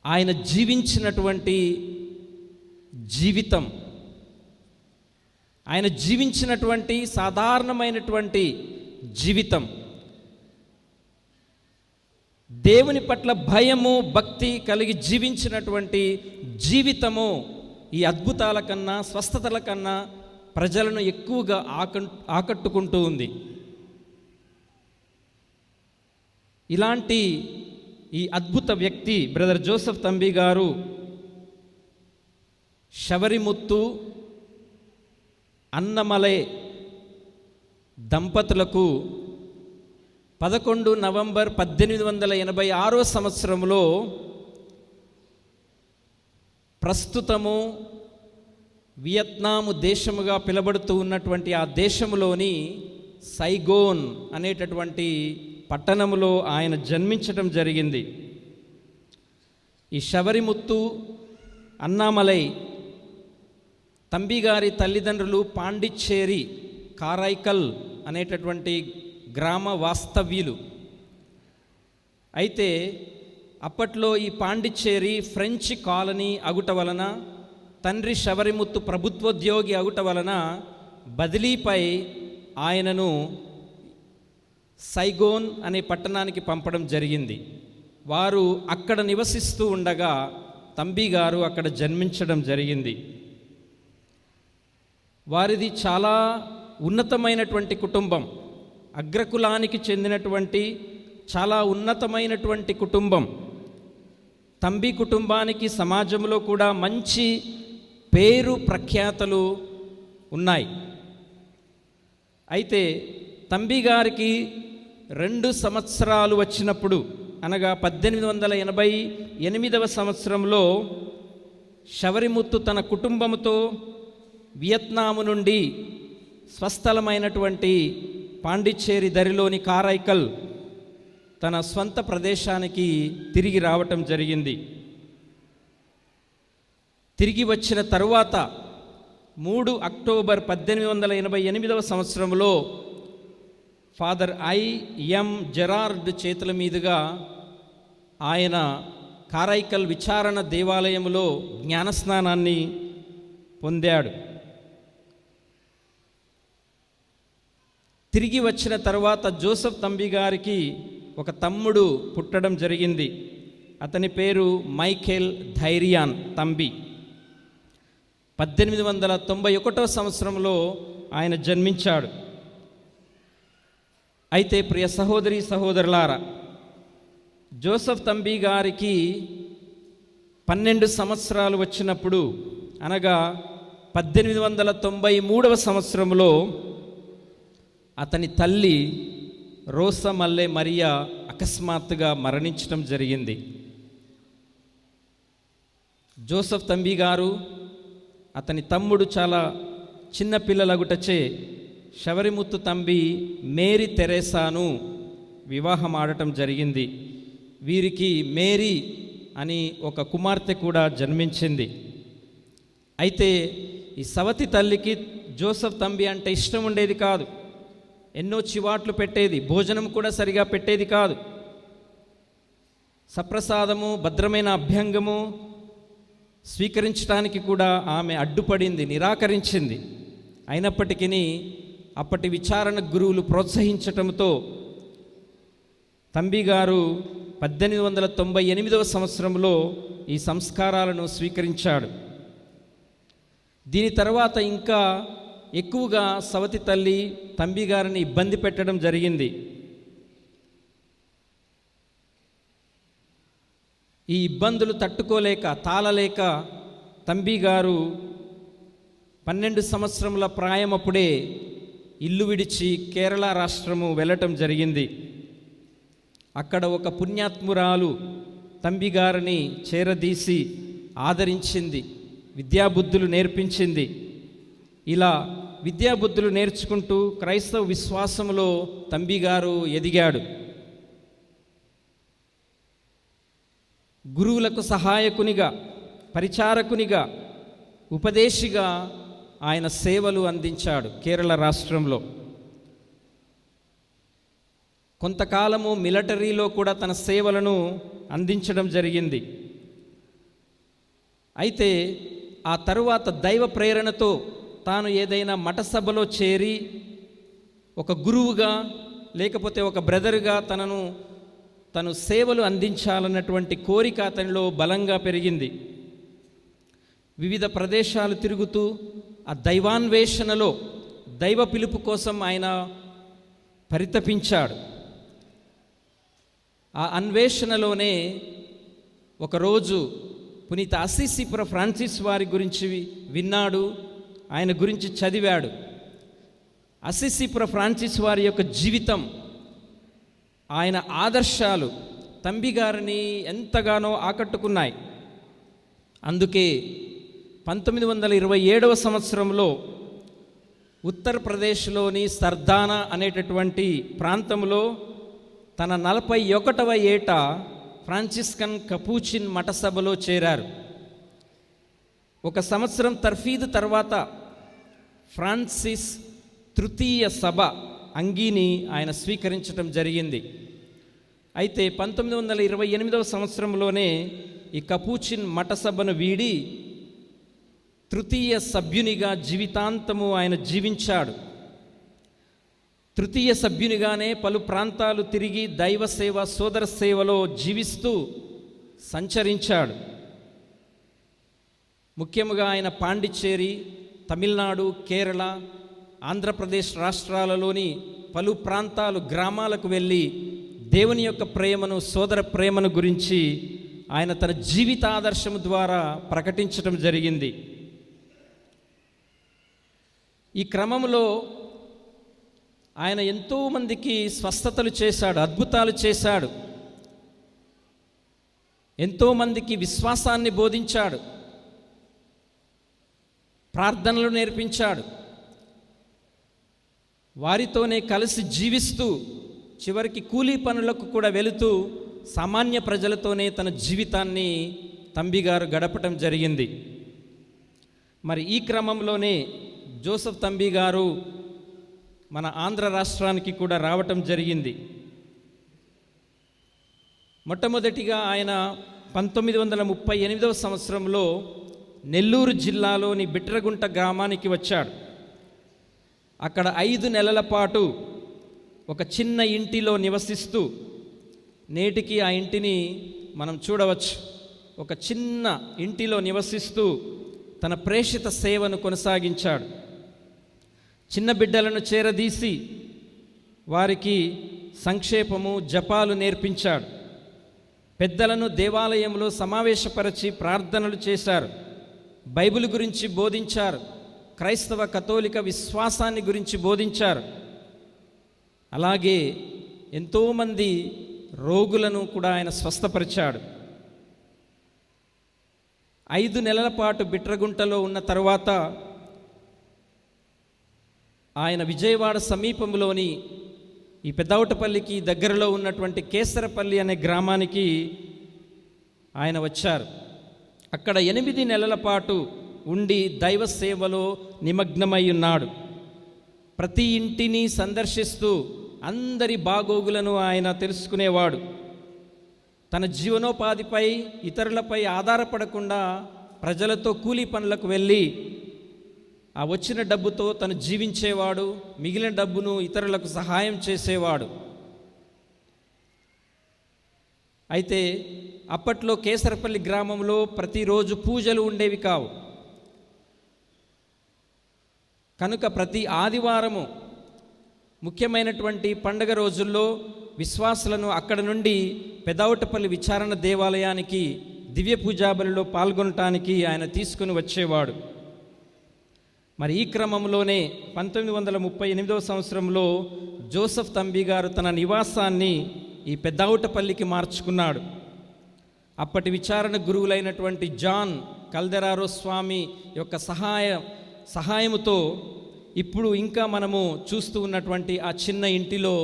ఆయన జీవించినటువంటి జీవితం ఆయన జీవించినటువంటి సాధారణమైనటువంటి జీవితం, దేవుని పట్ల భయము భక్తి కలిగి జీవించినటువంటి జీవితము ఈ అద్భుతాల కన్నా స్వస్థతల కన్నా ప్రజలను ఎక్కువగా ఆకట్టుకుంటూ ఉంది. ఇలాంటి ఈ అద్భుత వ్యక్తి బ్రదర్ జోసెఫ్ తంబి గారు శబరిముత్తు అన్నమలై దంపతులకు 11 నవంబర్ 1886 సంవత్సరంలో ప్రస్తుతము వియత్నాము దేశముగా పిలబడుతూ ఉన్నటువంటి ఆ దేశంలోని సైగోన్ అనేటటువంటి పట్టణంలో ఆయన జన్మించడం జరిగింది. ఈ శబరిముత్తు అన్నామలై తంబి గారి తల్లిదండ్రులు పాండిచ్చేరి కారైకల్ అనేటటువంటి గ్రామ వాస్తవ్యులు. అయితే అప్పట్లో ఈ పాండిచ్చేరి ఫ్రెంచ్ కాలనీ అగుట వలన, తండ్రి శబరిముత్తు ప్రభుత్వోద్యోగి అగుట వలన బదిలీపై ఆయనను సైగోన్ అనే పట్టణానికి పంపడం జరిగింది. వారు అక్కడ నివసిస్తూ ఉండగా తంబి గారు అక్కడ జన్మించడం జరిగింది. వారిది చాలా ఉన్నతమైనటువంటి కుటుంబం, అగ్రకులానికి చెందినటువంటి చాలా ఉన్నతమైనటువంటి కుటుంబం. తంబి కుటుంబానికి సమాజంలో కూడా మంచి పేరు ప్రఖ్యాతలు ఉన్నాయి. అయితే తంబి గారికి 2 సంవత్సరాలు వచ్చినప్పుడు, అనగా 1888వ సంవత్సరంలో శబరిముత్తు తన కుటుంబంతో వియత్నాము నుండి స్వస్థలమైనటువంటి పాండిచ్చేరి దరిలోని కారైకల్ తన స్వంత ప్రదేశానికి తిరిగి రావటం జరిగింది. తిరిగి వచ్చిన తరువాత 3 అక్టోబర్ 1888వ సంవత్సరంలో ఫాదర్ ఐఎం జెరార్డ్ చేతుల మీదుగా ఆయన కారైకల్ విచారణ దేవాలయంలో జ్ఞానస్నానాన్ని పొందాడు. తిరిగి వచ్చిన తర్వాత జోసెఫ్ తంబి గారికి ఒక తమ్ముడు పుట్టడం జరిగింది. అతని పేరు మైఖేల్ ధైర్యాన్ తంబి. 1891వ సంవత్సరంలో ఆయన జన్మించాడు. అయితే ప్రియ సహోదరి సహోదరులారా, జోసెఫ్ తంబి గారికి 12 సంవత్సరాలు వచ్చినప్పుడు, అనగా 1893వ సంవత్సరంలో అతని తల్లి రోసమల్లె మరియా అకస్మాత్తుగా మరణించడం జరిగింది. జోసెఫ్ తంబి గారు అతని తమ్ముడు చాలా చిన్న పిల్లలగుటచే శబరిముత్తు తంబి మేరీ తెరేసాను వివాహం ఆడటం జరిగింది. వీరికి మేరీ అని ఒక కుమార్తె కూడా జన్మించింది. అయితే ఈ సవతి తల్లికి జోసెఫ్ తంబి అంటే ఇష్టం ఉండేది కాదు. ఎన్నో చివాట్లు పెట్టేది, భోజనం కూడా సరిగా పెట్టేది కాదు. సప్రసాదము, భద్రమైన అభ్యంగము స్వీకరించడానికి కూడా ఆమె అడ్డుపడింది, నిరాకరించింది. అయినప్పటికీ అప్పటి విచారణ గురువులు ప్రోత్సహించటంతో తంబి గారు 1898వ సంవత్సరంలో ఈ సంస్కారాలను స్వీకరించాడు. దీని తర్వాత ఇంకా ఎక్కువగా సవతి తల్లి తంబి గారిని ఇబ్బంది పెట్టడం జరిగింది. ఈ ఇబ్బందులు తట్టుకోలేక తాళలేక తంబి గారు 12 సంవత్సరముల ప్రాయమప్పుడే ఇల్లు విడిచి కేరళ రాష్ట్రము వెళ్ళటం జరిగింది. అక్కడ ఒక పుణ్యాత్మురాలు తంబి గారిని చేరదీసి ఆదరించింది, విద్యాబుద్ధులు నేర్పించింది. ఇలా విద్యాబుద్ధులు నేర్చుకుంటూ క్రైస్తవ విశ్వాసములో తంబి గారు ఎదిగాడు. గురువులకు సహాయకునిగా, పరిచారకునిగా, ఉపదేశిగా ఆయన సేవలు అందించాడు కేరళ రాష్ట్రంలో. కొంతకాలము మిలిటరీలో కూడా తన సేవలను అందించడం జరిగింది. అయితే ఆ తరువాత దైవ ప్రేరణతో తాను ఏదైనా మఠ సభలో చేరి ఒక గురువుగా లేకపోతే ఒక బ్రదర్గా తను సేవలు అందించాలన్నటువంటి కోరిక అతనిలో బలంగా పెరిగింది. వివిధ ప్రదేశాలు తిరుగుతూ ఆ దైవాన్వేషణలో దైవ పిలుపు కోసం ఆయన పరితపించాడు. ఆ అన్వేషణలోనే ఒకరోజు పునీత అసిసిపుర ఫ్రాన్సిస్ వారి గురించి విన్నాడు, ఆయన గురించి చదివాడు. అసిసిపుర ఫ్రాన్సిస్ వారి యొక్క జీవితం, ఆయన ఆదర్శాలు తంబిగారిని ఎంతగానో ఆకట్టుకున్నాయి. అందుకే 1927వ సంవత్సరంలో ఉత్తరప్రదేశ్లోని సర్దానా అనేటటువంటి ప్రాంతంలో తన 41వ ఏట ఫ్రాన్సిస్కన్ కపూచిన్ మఠ సభలో చేరారు. ఒక సంవత్సరం తర్ఫీదు తర్వాత ఫ్రాన్సిస్ తృతీయ సభ అంగీని ఆయన స్వీకరించడం జరిగింది. అయితే 1928వ సంవత్సరంలోనే ఈ కపూచిన్ మఠ సభను వీడి తృతీయ సభ్యునిగా జీవితాంతము ఆయన జీవించాడు. తృతీయ సభ్యునిగానే పలు ప్రాంతాలు తిరిగి దైవ సేవ, సోదర సేవలో జీవిస్తూ సంచరించాడు. ముఖ్యంగా ఆయన పాండిచ్చేరి, తమిళనాడు, కేరళ, ఆంధ్రప్రదేశ్ రాష్ట్రాలలోని పలు ప్రాంతాలు, గ్రామాలకు వెళ్ళి దేవుని యొక్క ప్రేమను, సోదర ప్రేమను గురించి ఆయన తన జీవితాదర్శము ద్వారా ప్రకటించడం జరిగింది. ఈ క్రమంలో ఆయన ఎంతోమందికి స్వస్థతలు చేశాడు, అద్భుతాలు చేశాడు, ఎంతోమందికి విశ్వాసాన్ని బోధించాడు, ప్రార్థనలు నేర్పించాడు. వారితోనే కలిసి జీవిస్తూ చివరికి కూలీ పనులకు కూడా వెళుతూ సామాన్య ప్రజలతోనే తన జీవితాన్ని తంబిగారు గడపటం జరిగింది. మరి ఈ క్రమంలోనే జోసెఫ్ తంబిగారు మన ఆంధ్ర రాష్ట్రానికి కూడా రావటం జరిగింది. మొట్టమొదటిగా ఆయన 1938వ సంవత్సరంలో నెల్లూరు జిల్లాలోని బిట్రగుంట గ్రామానికి వచ్చాడు. అక్కడ 5 నెలల పాటు ఒక చిన్న ఇంటిలో నివసిస్తూ, నేటికి ఆ ఇంటిని మనం చూడవచ్చు, ఒక చిన్న ఇంటిలో నివసిస్తూ తన ప్రేషిత సేవను కొనసాగించాడు. చిన్న బిడ్డలను చేరదీసి వారికి సంక్షేపము, జపాలు నేర్పించాడు. పెద్దలను దేవాలయంలో సమావేశపరిచి ప్రార్థనలు చేశారు. బైబిల్ గురించి బోధించారు. క్రైస్తవ కథోలిక విశ్వాసాన్ని గురించి బోధించారు. అలాగే ఎంతోమంది రోగులను కూడా ఆయన స్వస్థపరిచాడు. 5 నెలల పాటు బిట్రగుంటలో ఉన్న తర్వాత ఆయన విజయవాడ సమీపంలోని ఈ పెద్దవటపల్లికి దగ్గరలో ఉన్నటువంటి కేసరపల్లి అనే గ్రామానికి ఆయన వచ్చారు. అక్కడ 8 నెలల పాటు ఉండి దైవ సేవలో నిమగ్నమై ఉన్నాడు. ప్రతి ఇంటిని సందర్శిస్తూ అందరి బాగోగులను ఆయన తెలుసుకునేవాడు. తన జీవనోపాధిపై, ఇతరులపై ఆధారపడకుండా ప్రజలతో కూలీ పనులకు వెళ్ళి ఆ వచ్చిన డబ్బుతో తను జీవించేవాడు. మిగిలిన డబ్బును ఇతరులకు సహాయం చేసేవాడు. అయితే అప్పట్లో కేసరపల్లి గ్రామంలో ప్రతిరోజు పూజలు ఉండేవి కావు. కనుక ప్రతి ఆదివారము ముఖ్యమైనటువంటి పండగ రోజుల్లో విశ్వాసులను అక్కడ నుండి పెదవటపల్లి విచారణ దేవాలయానికి దివ్య పూజాబలిలో పాల్గొనటానికి ఆయన తీసుకుని వచ్చేవాడు. మరి ఈ క్రమంలోనే 1938వ సంవత్సరంలో జోసెఫ్ తంబిగారు తన నివాసాన్ని ఈ పెద్దవటపల్లికి మార్చుకున్నాడు. అప్పటి విచారణ గురువులైనటువంటి జాన్ కల్దెరారో స్వామి యొక్క సహాయముతో ఇప్పుడు ఇంకా మనము చూస్తూ ఉన్నటువంటి ఆ చిన్న ఇంటిలో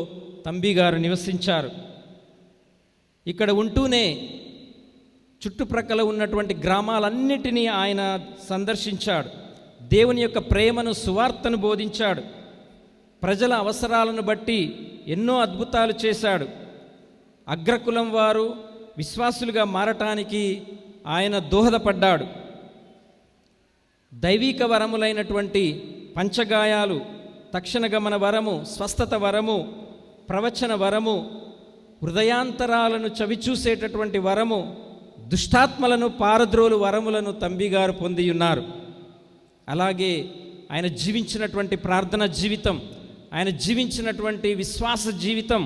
తంబిగారు నివసించారు. ఇక్కడ ఉంటూనే చుట్టుప్రక్కల ఉన్నటువంటి గ్రామాలన్నిటినీ ఆయన సందర్శించాడు. దేవుని యొక్క ప్రేమను, సువార్తను బోధించాడు. ప్రజల అవసరాలను బట్టి ఎన్నో అద్భుతాలు చేశాడు. అగ్రకులం వారు విశ్వాసులుగా మారటానికి ఆయన దోహదపడ్డాడు. దైవిక వరములైనటువంటి పంచగాయాలు, తక్షణ గమన వరము, స్వస్థత వరము, ప్రవచన వరము, హృదయాంతరాలను చవిచూసేటటువంటి వరము, దుష్టాత్మలను పారద్రోలు వరములను తంబిగారు పొంది ఉన్నారు. అలాగే ఆయన జీవించినటువంటి ప్రార్థన జీవితం, ఆయన జీవించినటువంటి విశ్వాస జీవితం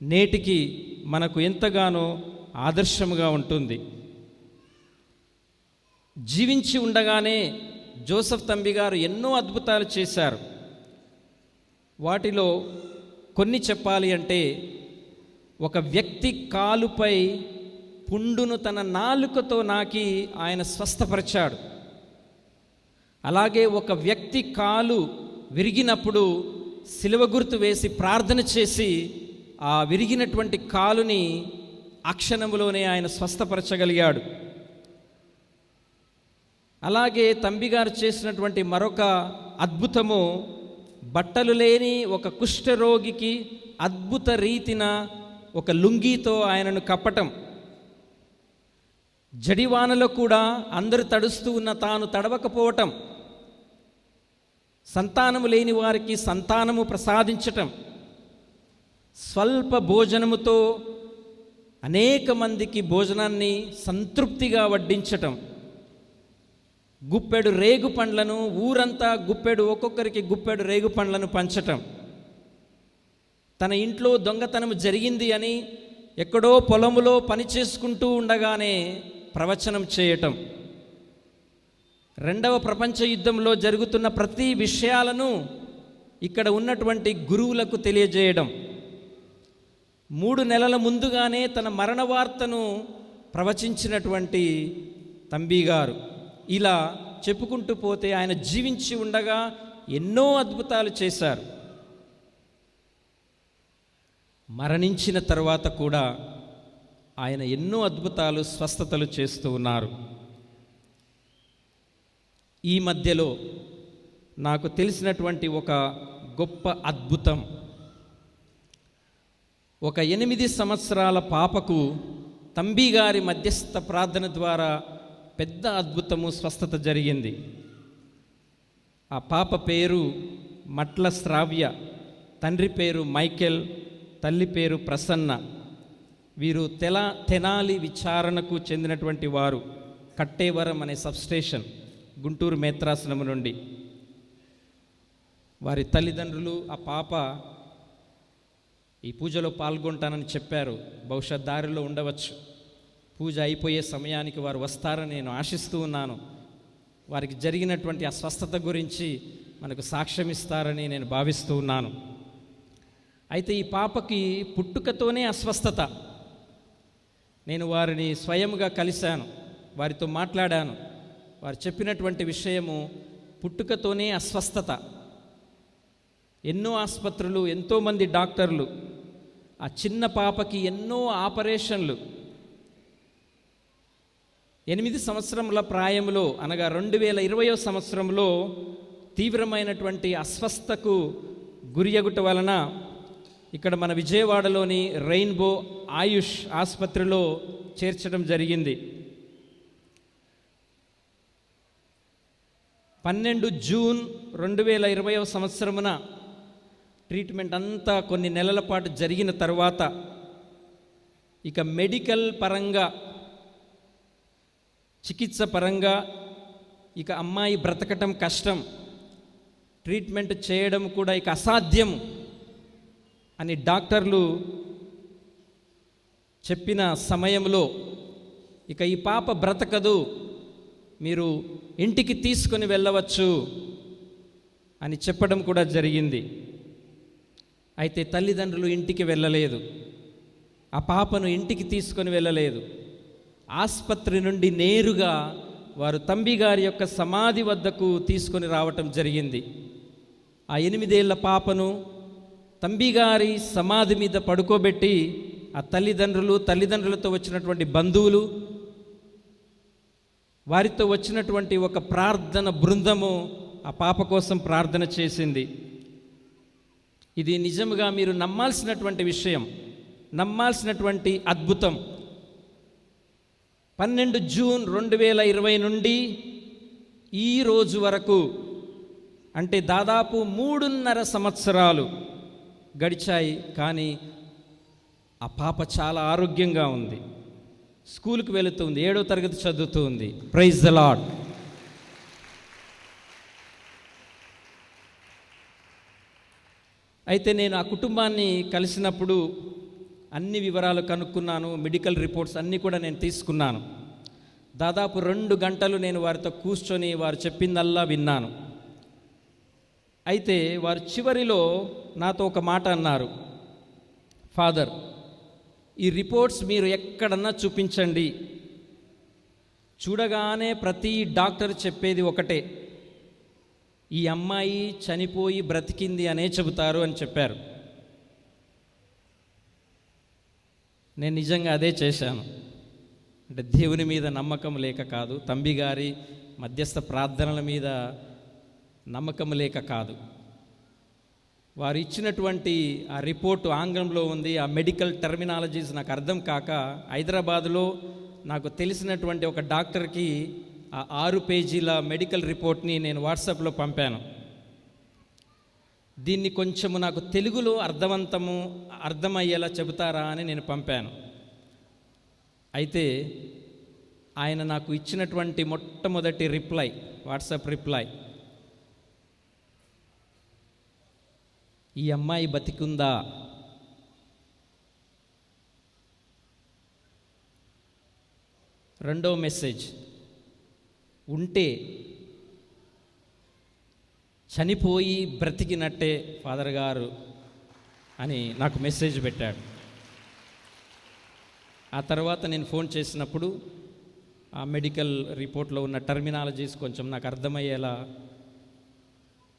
నేటికి మనకు ఎంతగానో ఆదర్శముగా ఉంటుంది. జీవించి ఉండగానే జోసెఫ్ తంబిగారు ఎన్నో అద్భుతాలు చేశారు. వాటిలో కొన్ని చెప్పాలి అంటే, ఒక వ్యక్తి కాలుపై పుండును తన నాలుకతో నాకి ఆయన స్వస్థపరిచాడు. అలాగే ఒక వ్యక్తి కాలు విరిగినప్పుడు సిలువ గుర్తు వేసి ప్రార్థన చేసి ఆ విరిగినటువంటి కాలుని ఆ క్షణములోనే ఆయన స్వస్థపరచగలిగాడు. అలాగే తంబిగారు చేసినటువంటి మరొక అద్భుతము, బట్టలు లేని ఒక కుష్ఠరోగికి అద్భుత రీతిన ఒక లుంగీతో ఆయనను కప్పటం. జడివానలో కూడా అందరూ తడుస్తూ ఉన్న తాను తడవకపోవటం, సంతానము లేని వారికి సంతానము ప్రసాదించటం, స్వల్ప భోజనముతో అనేక మందికి భోజనాన్ని సంతృప్తిగా వడ్డించటం, గుప్పెడు రేగు పండ్లను ఊరంతా ఒక్కొక్కరికి గుప్పెడు రేగు పండ్లను పంచటం, తన ఇంట్లో దొంగతనం జరిగింది అని ఎక్కడో పొలములో పని చేసుకుంటూ ఉండగానే ప్రవచనం చేయటం, రెండవ ప్రపంచ యుద్ధంలో జరుగుతున్న ప్రతి విషయాలను ఇక్కడ ఉన్నటువంటి గురువులకు తెలియజేయడం, 3 నెలల ముందుగానే తన మరణ వార్తను ప్రవచించినటువంటి తంబిగారు. ఇలా చెప్పుకుంటూ పోతే ఆయన జీవించి ఉండగా ఎన్నో అద్భుతాలు చేశారు. మరణించిన తర్వాత కూడా ఆయన ఎన్నో అద్భుతాలు, స్వస్థతలు చేస్తూ ఉన్నారు. ఈ మధ్యలో నాకు తెలిసినటువంటి ఒక గొప్ప అద్భుతం, ఒక 8 సంవత్సరాల పాపకు తంబిగారి మధ్యస్థ ప్రార్థన ద్వారా పెద్ద అద్భుతము, స్వస్థత జరిగింది. ఆ పాప పేరు మట్ల శ్రావ్య, తండ్రి పేరు మైకేల్, తల్లి పేరు ప్రసన్న. వీరు తెనాలి విచారణకు చెందినటువంటి వారు. కట్టేవరం అనే సబ్స్టేషన్, గుంటూరు మేత్రాసనము నుండి. వారి తల్లిదండ్రులు, ఆ పాప ఈ పూజలో పాల్గొంటానని చెప్పారు. బహుశా దారిలో ఉండవచ్చు. పూజ అయిపోయే సమయానికి వారు వస్తారని నేను ఆశిస్తూ ఉన్నాను. వారికి జరిగినటువంటి ఆ స్వస్థత గురించి మనకు సాక్ష్యం ఇస్తారని నేను భావిస్తూ ఉన్నాను. అయితే ఈ పాపకి పుట్టుకతోనే అస్వస్థత. నేను వారిని స్వయంగా కలిశాను, వారితో మాట్లాడాను. వారు చెప్పినటువంటి విషయము, పుట్టుకతోనే అస్వస్థత. ఎన్నో ఆసుపత్రులు, ఎంతోమంది డాక్టర్లు, ఆ చిన్న పాపకి ఎన్నో ఆపరేషన్లు. 8 సంవత్సరముల ప్రాయంలో, అనగా 2020 సంవత్సరంలో తీవ్రమైనటువంటి అస్వస్థకు గురియగుట వలన ఇక్కడ మన విజయవాడలోని రెయిన్బో ఆయుష్ ఆసుపత్రిలో చేర్చడం జరిగింది. 12 జూన్ 2020 సంవత్సరమున ట్రీట్మెంట్ అంతా కొన్ని నెలల పాటు జరిగిన తర్వాత ఇక మెడికల్ పరంగా, చికిత్స పరంగా ఇక అమ్మాయి బ్రతకటం కష్టం, ట్రీట్మెంట్ చేయడం కూడా ఇక అసాధ్యం అని డాక్టర్లు చెప్పిన సమయంలో ఇక ఈ పాప బ్రతకదు, మీరు ఇంటికి తీసుకొని వెళ్ళవచ్చు అని చెప్పడం కూడా జరిగింది. అయితే తల్లిదండ్రులు ఇంటికి వెళ్ళలేదు, ఆ పాపను ఇంటికి తీసుకొని వెళ్ళలేదు. ఆసుపత్రి నుండి నేరుగా వారు తంబిగారి యొక్క సమాధి వద్దకు తీసుకొని రావటం జరిగింది. ఆ 8 ఏళ్ల పాపను తంబిగారి సమాధి మీద పడుకోబెట్టి ఆ తల్లిదండ్రులతో వచ్చినటువంటి బంధువులు, వారితో వచ్చినటువంటి ఒక ప్రార్థన బృందము ఆ పాప కోసం ప్రార్థన చేసింది. ఇది నిజంగా మీరు నమ్మాల్సినటువంటి విషయం, నమ్మాల్సినటువంటి అద్భుతం. 12 జూన్ 2020 నుండి ఈ రోజు వరకు అంటే దాదాపు 3.5 సంవత్సరాలు గడిచాయి, కానీ ఆ పాప చాలా ఆరోగ్యంగా ఉంది. స్కూల్కి వెళుతుంది, 7వ తరగతి చదువుతూ ఉంది. Praise the Lord. అయితే నేను ఆ కుటుంబాన్ని కలిసినప్పుడు అన్ని వివరాలు కనుక్కున్నాను, మెడికల్ రిపోర్ట్స్ అన్నీ కూడా నేను తీసుకున్నాను. దాదాపు 2 గంటలు నేను వారితో కూర్చొని వారు చెప్పిందల్లా విన్నాను. అయితే వారు చివరిలో నాతో ఒక మాట అన్నారు, ఫాదర్, ఈ రిపోర్ట్స్ మీరు ఎక్కడన్నా చూపించండి, చూడగానే ప్రతి డాక్టర్ చెప్పేది ఒకటే, ఈ అమ్మాయి చనిపోయి బ్రతికింది అనే చెబుతారు అని చెప్పారు. నేను నిజంగా అదే చేశాను. అంటే దేవుని మీద నమ్మకం లేక కాదు, తంబి గారి మధ్యస్థ ప్రార్థనల మీద నమ్మకం లేక కాదు. వారు ఇచ్చినటువంటి ఆ రిపోర్టు ఆంగ్లంలో ఉంది, ఆ మెడికల్ టెర్మినాలజీస్ నాకు అర్థం కాక హైదరాబాదులో నాకు తెలిసినటువంటి ఒక డాక్టర్కి ఆ 6 పేజీల మెడికల్ రిపోర్ట్ని నేను వాట్సాప్లో పంపాను. దీన్ని కొంచెము నాకు తెలుగులో అర్థమయ్యేలా చెబుతారా అని నేను పంపాను. అయితే ఆయన నాకు ఇచ్చినటువంటి మొట్టమొదటి రిప్లై, వాట్సాప్ రిప్లై, ఈ అమ్మాయి బతికుందా? రెండవ మెసేజ్, ఉంటే చనిపోయి బ్రతికినట్టే ఫాదర్ గారు అని నాకు మెసేజ్ పెట్టాడు. ఆ తర్వాత నేను ఫోన్ చేసినప్పుడు ఆ మెడికల్ రిపోర్ట్లో ఉన్న టర్మినాలజీస్ కొంచెం నాకు అర్థమయ్యేలా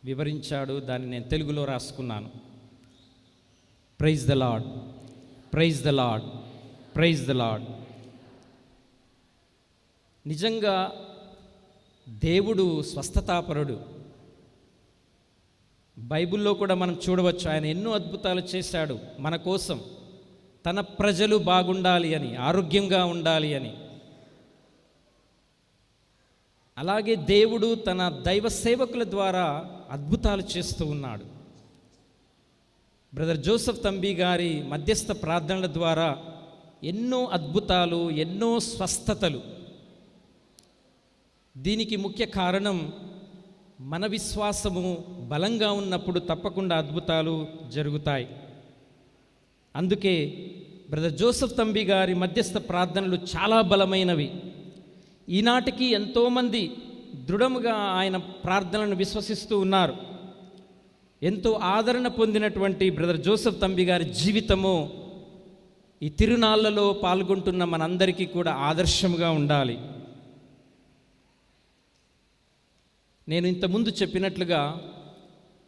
వివరించాడు. దాన్ని నేను తెలుగులో రాసుకున్నాను. Praise the lord, praise the lord, praise the Lord. నిజంగా దేవుడు స్వస్థతాపరుడు. బైబిల్లో కూడా మనం చూడవచ్చు, ఆయన ఎన్నో అద్భుతాలు చేశాడు మన కోసం, తన ప్రజలు బాగుండాలి అని, ఆరోగ్యంగా ఉండాలి అని. అలాగే దేవుడు తన దైవ సేవకుల ద్వారా అద్భుతాలు చేస్తూ ఉన్నాడు. బ్రదర్ జోసెఫ్ తంబి గారి మధ్యస్థ ప్రార్థనల ద్వారా ఎన్నో అద్భుతాలు, ఎన్నో స్వస్థతలు. దీనికి ముఖ్య కారణం మన విశ్వాసము బలంగా ఉన్నప్పుడు తప్పకుండా అద్భుతాలు జరుగుతాయి. అందుకే బ్రదర్ జోసెఫ్ తంబి గారి మధ్యస్థ ప్రార్థనలు చాలా బలమైనవి. ఈనాటికి ఎంతోమంది దృఢముగా ఆయన ప్రార్థనలను విశ్వసిస్తూ ఉన్నారు. ఎంతో ఆదరణ పొందినటువంటి బ్రదర్ జోసెఫ్ తంబి గారి జీవితము ఈ తిరునాళ్లలో పాల్గొంటున్న మనందరికీ కూడా ఆదర్శముగా ఉండాలి. నేను ఇంతకుముందు చెప్పినట్లుగా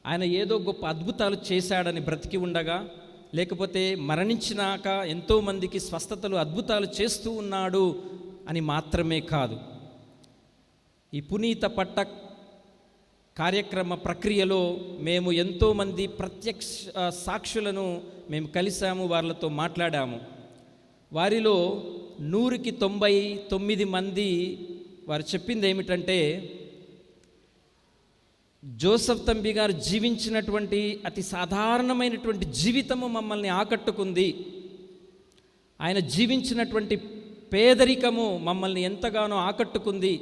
ఆయన ఏదో గొప్ప అద్భుతాలు చేశాడని బ్రతికి ఉండగా, లేకపోతే మరణించినాక ఎంతోమందికి స్వస్థతలు, అద్భుతాలు చేస్తూ ఉన్నాడు అని మాత్రమే కాదు. ఈ పునీత పట్ట కార్యక్రమ ప్రక్రియలో మేము ఎంతోమంది ప్రత్యక్ష సాక్షులను మేము కలిసాము, వాళ్ళతో మాట్లాడాము. వారిలో 100కి 99 మంది వారు చెప్పింది ఏమిటంటే, జోసెఫ్ తంబి గారు జీవించినటువంటి అతి సాధారణమైనటువంటి జీవితము మమ్మల్ని ఆకట్టుకుంది. ఆయన జీవించినటువంటి పేదరికము మమ్మల్ని ఎంతగానో ఆకట్టుకుంది.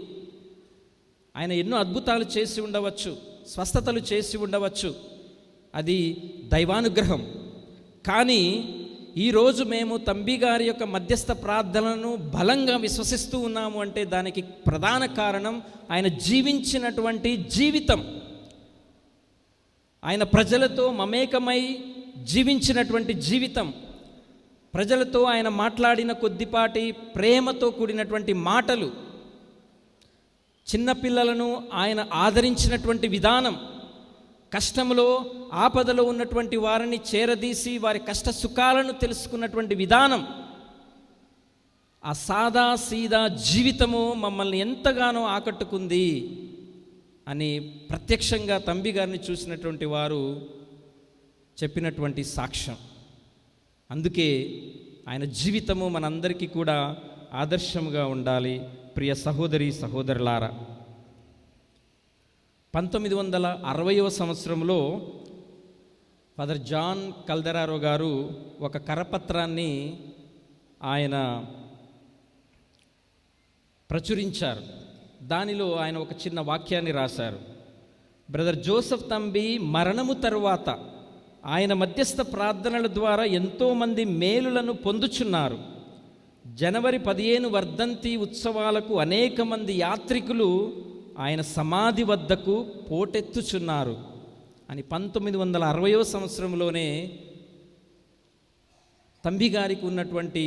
ఆయన ఎన్నో అద్భుతాలు చేసి ఉండవచ్చు, స్వస్థతలు చేసి ఉండవచ్చు, అది దైవానుగ్రహం. కానీ ఈరోజు మేము తంబి గారి యొక్క మధ్యస్థ ప్రార్థనలను బలంగా విశ్వసిస్తూ ఉన్నాము అంటే దానికి ప్రధాన కారణం ఆయన జీవించినటువంటి జీవితం. ఆయన ప్రజలతో మమేకమై జీవించినటువంటి జీవితం, ప్రజలతో ఆయన మాట్లాడిన కొద్దిపాటి ప్రేమతో కూడినటువంటి మాటలు, చిన్నపిల్లలను ఆయన ఆదరించినటువంటి విధానం, కష్టంలో ఆపదలో ఉన్నటువంటి వారిని చేరదీసి వారి కష్ట సుఖాలను తెలుసుకున్నటువంటి విధానం, ఆ సాదా సీదా జీవితము మమ్మల్ని ఎంతగానో ఆకట్టుకుంది అని ప్రత్యక్షంగా తంబి గారిని చూసినటువంటి వారు చెప్పినటువంటి సాక్ష్యం. అందుకే ఆయన జీవితము మనందరికీ కూడా ఆదర్శముగా ఉండాలి. ప్రియ సహోదరి సహోదరులారా, 1960వ సంవత్సరంలో ఫాదర్ జాన్ కల్దరారో గారు ఒక కరపత్రాన్ని ఆయన ప్రచురించారు. దానిలో ఆయన ఒక చిన్న వాక్యాన్ని రాశారు. బ్రదర్ జోసెఫ్ తంబి మరణము తరువాత ఆయన మధ్యస్థ ప్రార్థనల ద్వారా ఎంతోమంది మేలులను పొందుచున్నారు. జనవరి 15 వర్ధంతి ఉత్సవాలకు అనేక మంది యాత్రికులు ఆయన సమాధి వద్దకు పోటెత్తుచున్నారు అని 1960వ సంవత్సరంలోనే తంబి గారికి ఉన్నటువంటి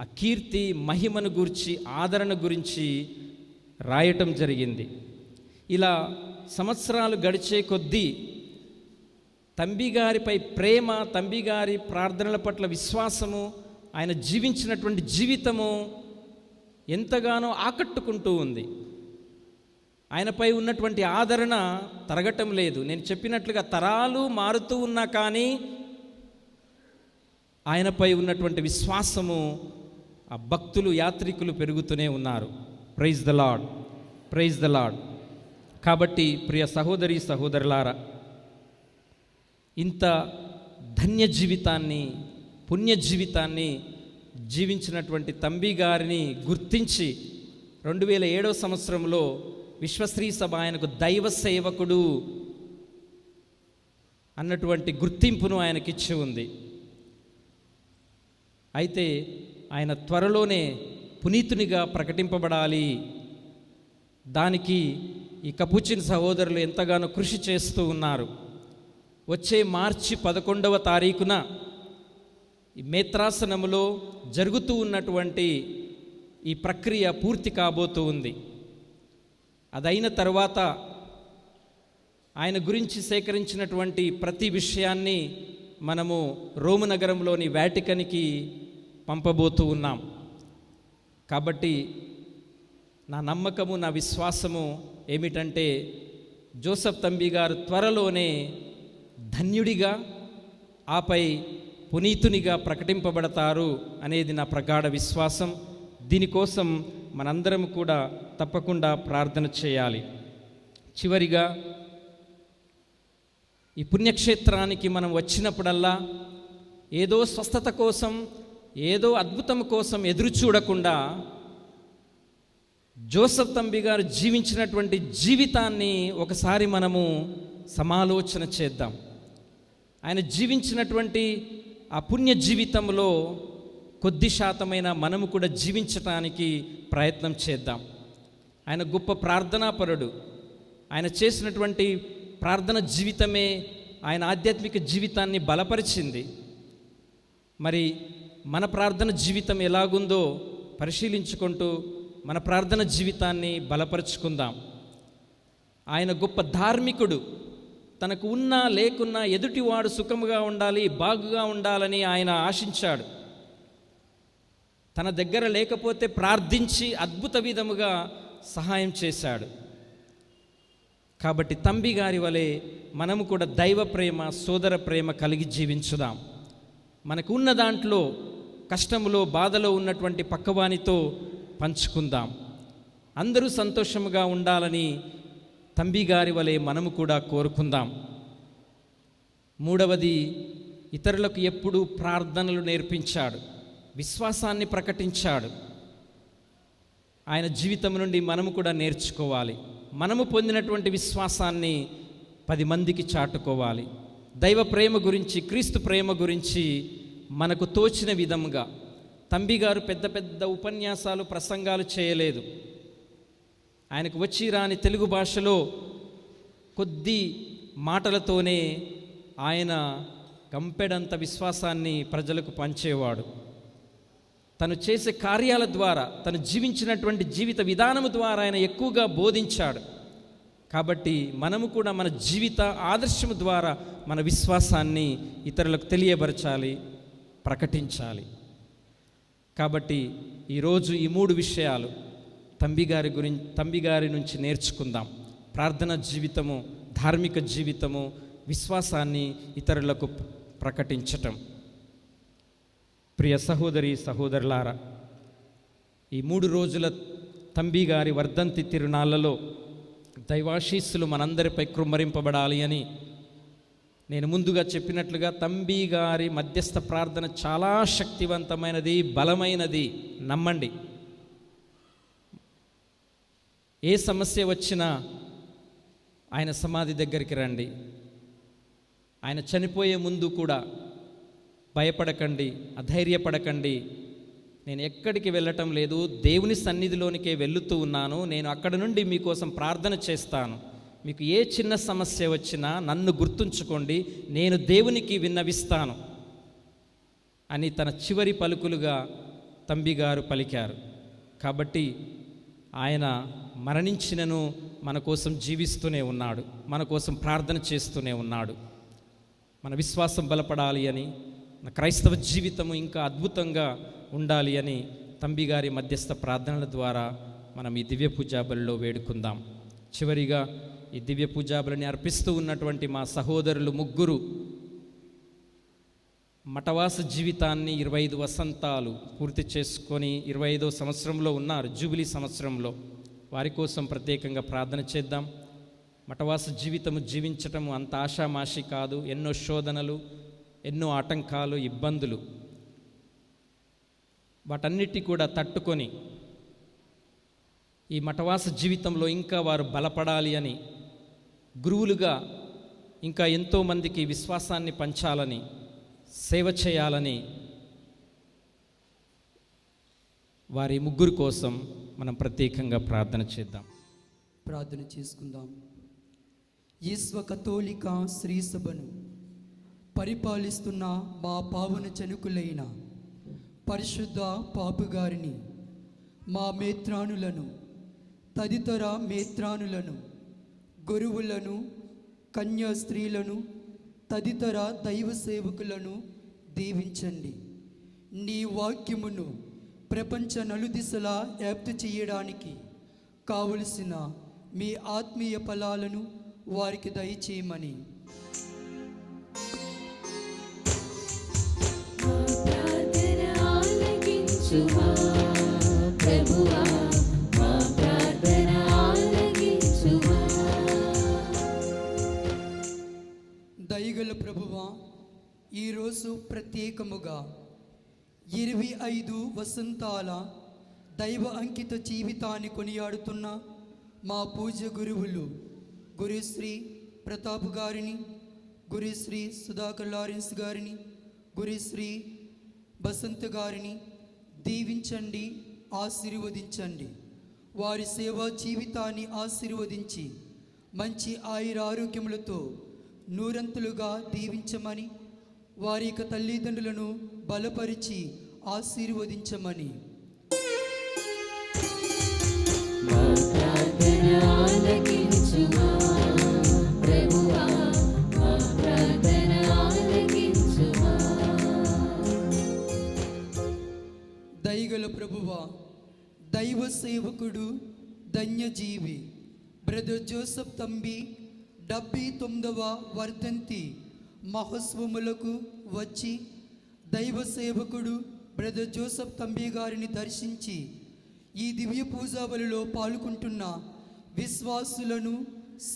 ఆ కీర్తి మహిమను గురించి, ఆదరణ గురించి రాయటం జరిగింది. ఇలా సంవత్సరాలు గడిచే కొద్దీ తంబి గారిపై ప్రేమ, తంబి గారి ప్రార్థనల పట్ల విశ్వాసము, ఆయన జీవించినటువంటి జీవితము ఎంతగానో ఆకట్టుకుంటూ ఉంది. ఆయనపై ఉన్నటువంటి ఆదరణ తరగటం లేదు. నేను చెప్పినట్లుగా తరాలు మారుతూ ఉన్నా కానీ ఆయనపై ఉన్నటువంటి విశ్వాసము, ఆ భక్తులు, యాత్రికులు పెరుగుతూనే ఉన్నారు. Praise the lord, praise the Lord. కాబట్టి ప్రియ సహోదరి సహోదరులారా, ఇంత ధన్య జీవితాన్ని, పుణ్య జీవితాన్ని జీవించినటువంటి తంబి గారిని గుర్తించి 2007వ సంవత్సరంలో విశ్వశ్రీ సభ ఆయనకు దైవ సేవకుడు అన్నటువంటి గుర్తింపును ఆయనకిచ్చి ఉంది. అయితే ఆయన త్వరలోనే పునీతునిగా ప్రకటింపబడాలి. దానికి ఈ కపుచిన్ సహోదరులు ఎంతగానో కృషి చేస్తూ ఉన్నారు. వచ్చే మార్చి 11వ తారీఖున ఈ మేత్రాసనములో జరుగుతూ ఉన్నటువంటి ఈ ప్రక్రియ పూర్తి కాబోతూ ఉంది. అదైన తర్వాత ఆయన గురించి సేకరించినటువంటి ప్రతి విషయాన్ని మనము రోము నగరంలోని వాటికన్కి పంపబోతూ ఉన్నాం. కాబట్టి నా నమ్మకము, నా విశ్వాసము ఏమిటంటే జోసెఫ్ తంబి గారు త్వరలోనే ధన్యుడిగా, ఆపై పునీతునిగా ప్రకటింపబడతారు అనేది నా ప్రగాఢ విశ్వాసం. దీనికోసం మనందరం కూడా తప్పకుండా ప్రార్థన చేయాలి. చివరిగా, ఈ పుణ్యక్షేత్రానికి మనం వచ్చినప్పుడల్లా ఏదో స్వస్థత కోసం, ఏదో అద్భుతం కోసం ఎదురు చూడకుండా జోసెఫ్ తంబి గారు జీవించినటువంటి జీవితాన్ని ఒకసారి మనము సమాలోచన చేద్దాం. ఆయన జీవించినటువంటి ఆ పుణ్య జీవితంలో కొద్ది శాతమైన మనము కూడా జీవించటానికి ప్రయత్నం చేద్దాం. ఆయన గొప్ప ప్రార్థనాపరుడు. ఆయన చేసినటువంటి ప్రార్థన జీవితమే ఆయన ఆధ్యాత్మిక జీవితాన్ని బలపరిచింది. మరి మన ప్రార్థన జీవితం ఎలాగుందో పరిశీలించుకుంటూ మన ప్రార్థన జీవితాన్ని బలపరుచుకుందాం. ఆయన గొప్ప ధార్మికుడు. తనకు ఉన్నా లేకున్నా ఎదుటివాడు సుఖముగా ఉండాలి, బాగుగా ఉండాలని ఆయన ఆశించాడు. తన దగ్గర లేకపోతే ప్రార్థించి అద్భుత విధముగా సహాయం చేశాడు. కాబట్టి తంబి గారి వలె మనము కూడా దైవ ప్రేమ, సోదర ప్రేమ కలిగి జీవించుదాం. మనకు ఉన్న దాంట్లో, కష్టములో, బాధలో ఉన్నటువంటి పక్కవానితో పంచుకుందాం. అందరూ సంతోషముగా ఉండాలని తంబి గారి వలె మనము కూడా కోరుకుందాం. మూడవది, ఇతరులకు ఎప్పుడూ ప్రార్థనలు నేర్పించాడు, విశ్వాసాన్ని ప్రకటించాడు. ఆయన జీవితం నుండి మనము కూడా నేర్చుకోవాలి. మనము పొందినటువంటి విశ్వాసాన్ని 10 మందికి చాటుకోవాలి. దైవ ప్రేమ గురించి, క్రీస్తు ప్రేమ గురించి మనకు తోచిన విధముగా. తంబి గారు పెద్ద పెద్ద ఉపన్యాసాలు, ప్రసంగాలు చేయలేదు. ఆయనకు వచ్చి రాని తెలుగు భాషలో కొద్ది మాటలతోనే ఆయన గంపెడంత విశ్వాసాన్ని ప్రజలకు పంచేవాడు. తను చేసే కార్యాల ద్వారా, తను జీవించినటువంటి జీవిత విధానము ద్వారా ఆయన ఎక్కువగా బోధించాడు. కాబట్టి మనము కూడా మన జీవిత ఆదర్శము ద్వారా మన విశ్వాసాన్ని ఇతరులకు తెలియబరచాలి, ప్రకటించాలి. కాబట్టి ఈరోజు ఈ 3 విషయాలు తంబి గారి నుంచి నేర్చుకుందాం. ప్రార్థన జీవితము, ధార్మిక జీవితము, విశ్వాసాన్ని ఇతరులకు ప్రకటించటం. ప్రియ సహోదరి సహోదరులారా, ఈ 3 రోజుల తంబి గారి వర్ధంతి తిరునాళ్ళలో దైవాశీస్సులు మనందరిపై కృమ్మరింపబడాలి అని నేను ముందుగా చెప్పినట్లుగా తంబి గారి మధ్యస్థ ప్రార్థన చాలా శక్తివంతమైనది, బలమైనది. నమ్మండి. ఏ సమస్య వచ్చినా ఆయన సమాధి దగ్గరికి రండి. ఆయన చనిపోయే ముందు కూడా భయపడకండి, అధైర్యపడకండి. నేను ఎక్కడికి వెళ్ళటం లేదు, దేవుని సన్నిధిలోనికే వెళుతూ ఉన్నాను. నేను అక్కడ నుండి మీకోసం ప్రార్థన చేస్తాను. మీకు ఏ చిన్న సమస్య వచ్చినా నన్ను గుర్తుంచుకోండి, నేను దేవునికి విన్నవిస్తాను అని తన చివరి పలుకులుగా తంబి గారు పలికారు. కాబట్టి ఆయన మరణించినను మన కోసం జీవిస్తూనే ఉన్నాడు, మన కోసం ప్రార్థన చేస్తూనే ఉన్నాడు. మన విశ్వాసం బలపడాలి అని, మన క్రైస్తవ జీవితము ఇంకా అద్భుతంగా ఉండాలి అని తంబి గారి మధ్యస్థ ప్రార్థనల ద్వారా మనం ఈ దివ్య పూజాబలిలో వేడుకుందాం. చివరిగా ఈ దివ్య పూజాబలిని అర్పిస్తూ ఉన్నటువంటి మా సహోదరులు ముగ్గురు మఠవాస జీవితాన్ని 25 వసంతాలు పూర్తి చేసుకొని 25వ సంవత్సరంలో ఉన్నారు, జూబిలీ సంవత్సరంలో. వారి కోసం ప్రత్యేకంగా ప్రార్థన చేద్దాం. మఠవాస జీవితము జీవించటము అంత ఆషామాషి కాదు. ఎన్నో శోధనలు, ఎన్నో ఆటంకాలు, ఇబ్బందులు, వాటన్నిటి కూడా తట్టుకొని ఈ మఠవాస జీవితంలో ఇంకా వారు బలపడాలి అని, గురువులుగా ఇంకా ఎంతోమందికి విశ్వాసాన్ని పంచాలని, సేవ చేయాలని వారి ముగ్గురు కోసం మనం ప్రత్యేకంగా ప్రార్థన చేద్దాం. ప్రార్థన చేసుకుందాం. ఈశ్వ కథోలిక శ్రీ సభను పరిపాలిస్తున్న మా పావన చనుకులైన పరిశుద్ధ పాపుగారిని, మా మేత్రానులను, తదితర మేత్రానులను, గురువులను, కన్యా స్త్రీలను, తదితర దైవ సేవకులను దీవించండి. నీ వాక్యమును ప్రపంచ నలుదిశలా వ్యాప్తి చేయడానికి కావలసిన మీ ఆత్మీయ ఫలాలను వారికి దయచేయమని ప్రభువా, మా ప్రార్థన ఆలకించుమా. దయగల ప్రభువా, ఈరోజు ప్రత్యేకముగా 25 వసంతాల దైవ అంకిత జీవితాన్ని కొనియాడుతున్న మా పూజ గురువులు గురుశ్రీ ప్రతాప్ గారిని, గురుశ్రీ సుధాకర్ లారెన్స్ గారిని, గురుశ్రీ బసంత్ గారిని దీవించండి, ఆశీర్వదించండి. వారి సేవా జీవితాన్ని ఆశీర్వదించి మంచి ఆయురారోగ్యములతో నూరంతులుగా దీవించమని, వారి యొక్క తల్లిదండ్రులను బలపరిచి ఆశీర్వదించమని. మా ప్రార్థన ఆలకించుమా ప్రభువా, మా ప్రార్థన ఆలకించుమా. దయగల ప్రభువా, దైవ సేవకుడు, ధన్యజీవి బ్రదర్ జోసెఫ్ తంబి 79వ వర్ధంతి మహోత్సవములకు వచ్చి దైవ సేవకుడు బ్రదర్ జోసెఫ్ తంబి గారిని దర్శించి ఈ దివ్య పూజాబలిలో పాల్గొంటున్న విశ్వాసులను,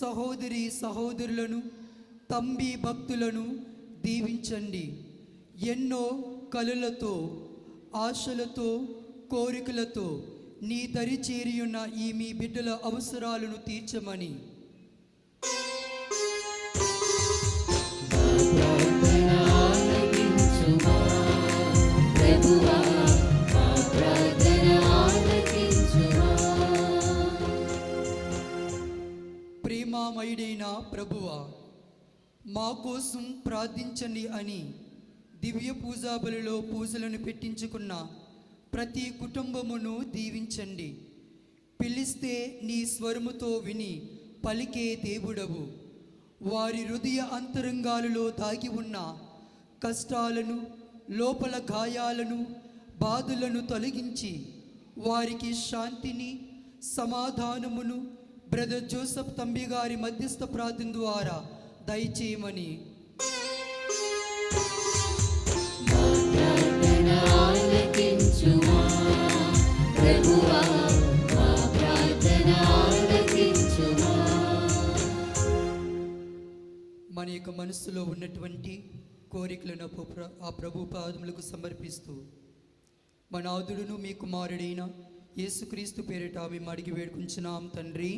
సహోదరి సహోదరులను, తంబి భక్తులను దీవించండి. ఎన్నో కలలతో, ఆశలతో, కోరికలతో నీ దరి చేరియున్న ఈ మీ బిడ్డల అవసరాలను తీర్చమని. ప్రేమామయుడైన ప్రభువా, మా కోసం ప్రార్థించండి అని దివ్య పూజాబలిలో పూజలను పెట్టించుకున్న ప్రతి కుటుంబమును దీవించండి. పిలిస్తే నీ స్వరముతో విని పలికే దేవుడవు. వారి హృదయ అంతరంగాలలో దాగి ఉన్న కష్టాలను, లోపల గాయాలను, బాధలను తొలగించి వారికి శాంతిని, సమాధానమును బ్రదర్ జోసెఫ్ తంబి గారి మధ్యస్థ ప్రార్థన ద్వారా దయచేయమని. ప్రభువా, మా ప్రార్థన ఆలకించుమా. మన యొక్క మనస్సులో ఉన్నటువంటి కోరికలను ఆ ప్రభు పాదములకు సమర్పిస్తూ మన నాథుడును మీ కుమారుడైన యేసుక్రీస్తు పేరిట మేము అడిగి వేడుకుంటున్నాం తండ్రి.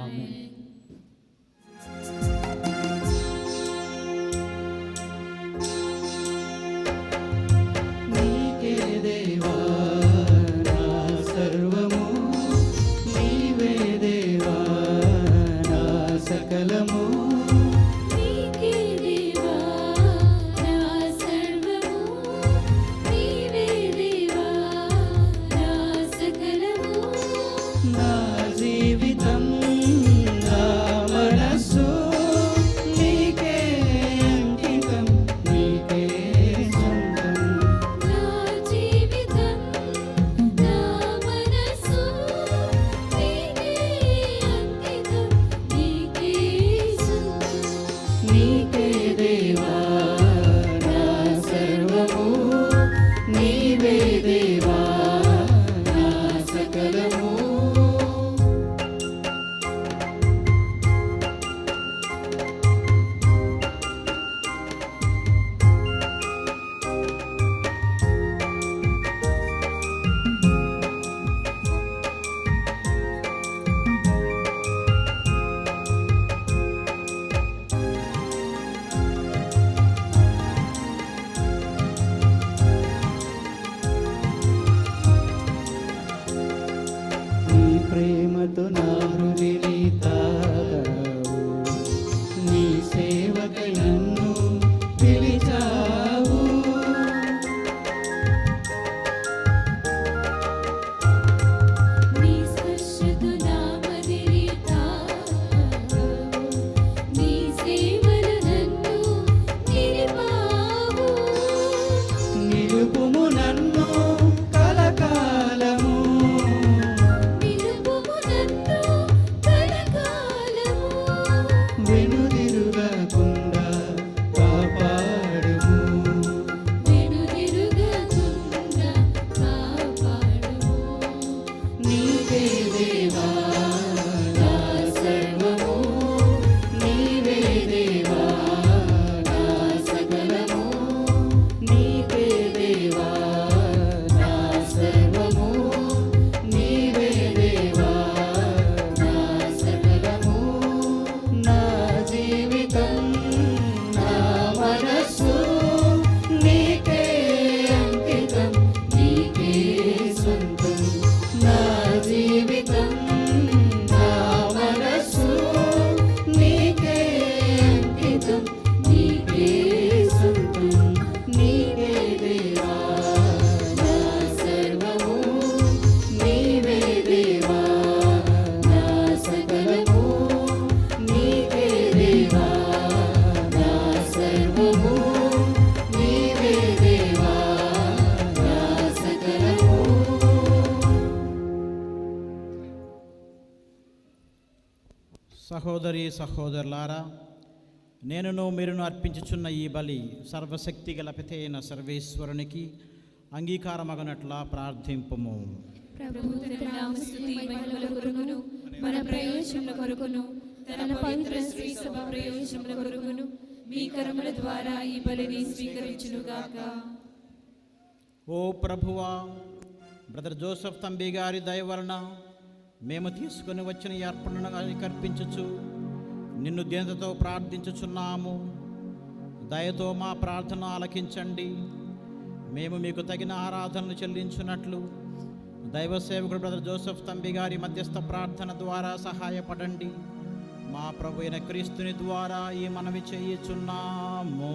ఆమేన్. నీకే దేవా నా సర్వము, నీవే దేవా నా సకలము. నీకే దేవా నా సర్వము, నీవే దేవా నా సకలము. నా జీవితం నా మనస్సు నీకే అంకితం, నీకే సొంతం. నా జీవితం నా మనసు నీకే అంకితం, నీకే సొంతం. నీకే దేవా నా సర్వము, నీవే దేవా నా సకలము. నీ ప్రేమతో నా హృదయని తాకావు, నీ సేవకై నన్ను పిలిచావు. నీ స్పర్శతో నా మదిని తాకావు, నీ సేవలో నన్ను నిలిపావు. నిలుపుము నన్ను కలకాలము, నిలుపుము నన్ను కలకాలము. వెనుదిరుగకుండా కాపాడుము. వెనుదిరుగకుండా కాపాడుము. నీకే దేవా నా సర్వము, నీవే దేవా నా సకలము. నీకే దేవా నా సర్వము, నీవే దేవా నా సకలము. నా జీవితం నా మనస్సు నీకే అంకితం, నీకే సొంతం. నా జీవితం నా మనస్సు నీకే అంకితం, నీకే సొంతం. నీకే దేవా నా సర్వము, నీవే దేవా నా సకలము. నీకే దేవా నా సర్వము, నీవే దేవా నా సకలము. సహోదరి సహోదరులారా, నేనును మీరును అర్పించుచున్న ఈ బలి సర్వశక్తి గల పితైన సర్వేశ్వరునికి అంగీకారమగనట్లా ప్రార్థింపుము. ప్రభువు తన నామస్తుతి మహిమల కొరకును మన ప్రయోజనముల కొరకును తన పవిత్ర శ్రీ సభ ప్రయోజనముల కొరకును మీ కర్మల ద్వారా ఈ బలిని స్వీకరించునుగాక. ఓ ప్రభువా, బ్రదర్ జోసెఫ్ తంబి గారి దయ వలన మేము తీసుకుని వచ్చిన ఈ అర్పణను కర్పించుచు నిన్ను దీనతతో ప్రార్థించుచున్నాము. దయతో మా ప్రార్థన ఆలకించండి. మేము మీకు తగిన ఆరాధనలు చెల్లించున్నట్లు దైవ సేవకుడు బ్రదర్ జోసెఫ్ తంబి గారి మధ్యస్థ ప్రార్థన ద్వారా సహాయపడండి. మా ప్రభు అయిన క్రీస్తుని ద్వారా ఈ మనవి చేయుచున్నాము.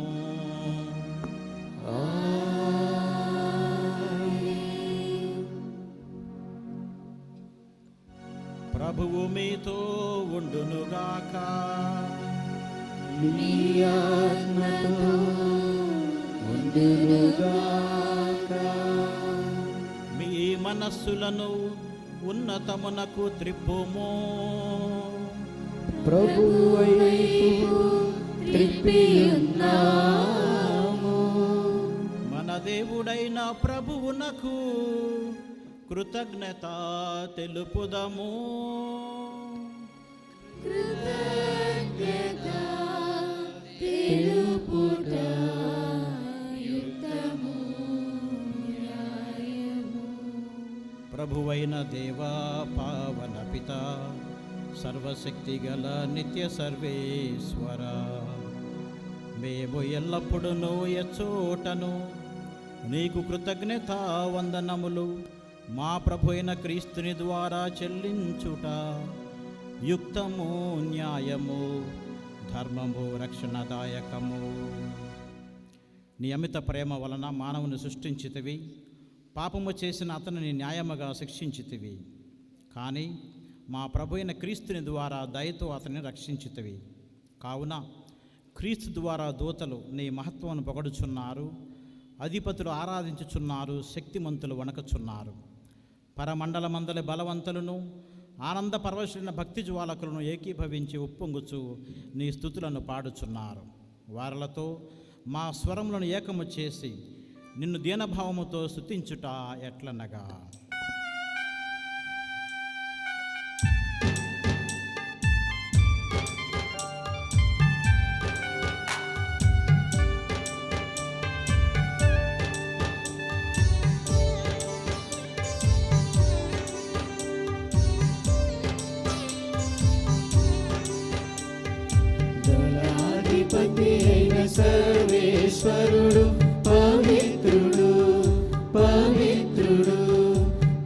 ప్రభువు మీతో ఉండునుగాక. నీ ఆత్మతో ఉండునుగాక. మీ మనస్సులను ఉన్నతమునకు త్రిప్పుము. ప్రభువు వైపు త్రిప్పియున్నాము. మన దేవుడైన ప్రభువునకు కృతజ్ఞత తెలుపుదము. కృతజ్ఞత దేవా పావన పిత సర్వశక్తి గల నిత్య సర్వేశ్వర, మేము ఎల్లప్పుడూ ఎచ్చోటను నీకు కృతజ్ఞత వందనములు మా ప్రభు అయిన క్రీస్తుని ద్వారా చెల్లించుట యుక్తము, న్యాయము, ధర్మము, రక్షణదాయకము. నీ అమిత ప్రేమ వలన మానవుని సృష్టించితివి, పాపము చేసిన అతనిని న్యాయముగా శిక్షించితివి. కానీ మా ప్రభు అయిన క్రీస్తుని ద్వారా దయతో అతనిని రక్షించితివి. కావున క్రీస్తు ద్వారా దూతలు నీ మహత్వమును పొగడుచున్నారు, అధిపతులు ఆరాధించుచున్నారు, శక్తిమంతులు వణకుచున్నారు. పరమండలమందలి బలవంతులను ఆనంద పరవశులైన భక్తి జ్వాలకులను ఏకీభవించి ఉప్పొంగుచు నీ స్తుతులను పాడుచున్నారు. వారలతో మా స్వరములను ఏకము చేసి నిన్ను దీనభావముతో స్తుతించుట ఎట్లనగా, దళాధిపతి అయిన సర్వేశ్వరుడు పవిత్రుడు, పవిత్రుడు,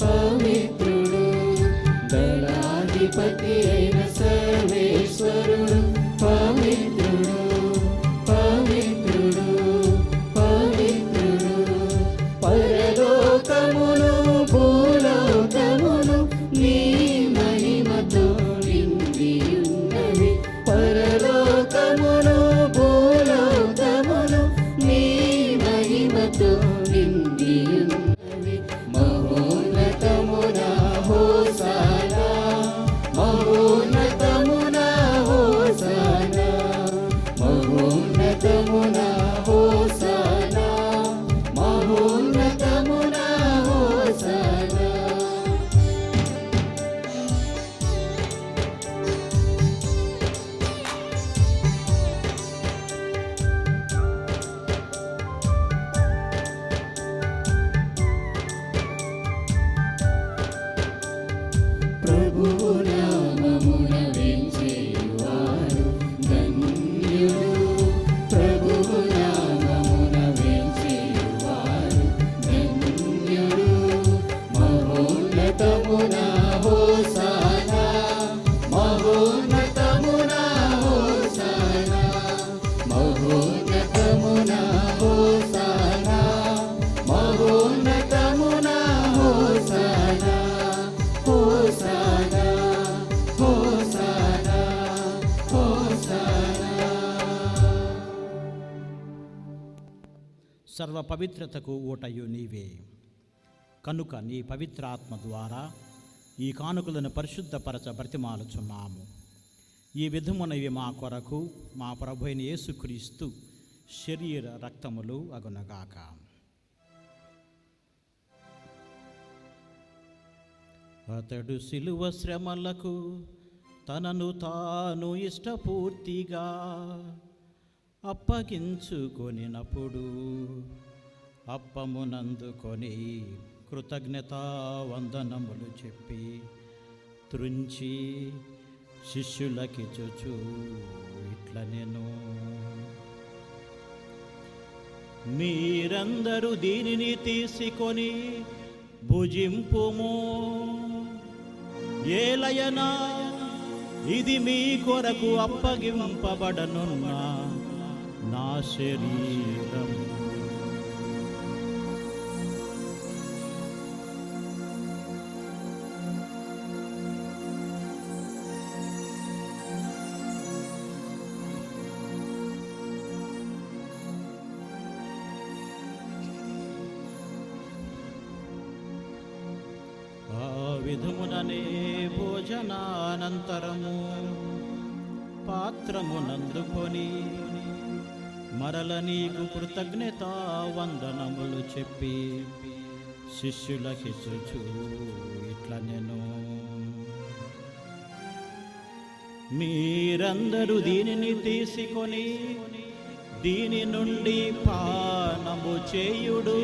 పవిత్రుడు. దళాధిపతి అయిన సర్వేశ్వరుడు పవిత్రుడు, పవిత్రుడు, పవిత్రుడు. పరలోకమును భూలోకమును నీ మహిమతో నిండియున్నవి. పరలోకమును భూలోకమును నీ మహిమతో నిండియున్నవి. మహోన్నతమున హోసానా, మహోన్నతమున హోసానా, మహోన్నతమున హోసానా, మహోన్నతమున హోసానా. ప్రభువు నామమున వేంచేయువారు ధన్యులు, ప్రభువు నామమున వేంచేయువారు ధన్యులు. మహోన్నతమున హోసానా, మహోన్నతమున హోసానా, మహోన్నతమున హోసానా, మహోన్నతమున హోసానా. Hosanna, hosanna, hosanna. సర్వ పవిత్రతకు ఊటయు నీవే కనుక నీ పవిత్రాత్మ ద్వారా ఈ కానుకలను పరిశుద్ధపరచ బ్రతిమాలుచున్నాము. ఈ విధమునవి మా కొరకు మా ప్రభు అయిన యేసుక్రీస్తు శరీర రక్తములు అగునగాక. అతడు శిలువ శ్రమలకు తనను తాను ఇష్టపూర్తిగా అప్పగించుకొనినప్పుడు అప్పమునందుకొని కృతజ్ఞతా వందనములు చెప్పి త్రుంచి శిష్యులకిచ్చుచు ఇట్ల నేను, మీరందరూ దీనిని తీసుకొని భుజింపుము. ఏలయనా ఇది మీ కొరకు అప్పగింపబడనున్న నా శరీరం. ఆ విధముననే భోజనానంతరము పాత్రమునందుకొని మరల నీకు కృతజ్ఞతా వందనములు చెప్పి శిష్యులకిచ్చుచు ఇట్ల నేను, మీరందరూ దీనిని తీసుకొని దీని నుండి పానము చేయుడు.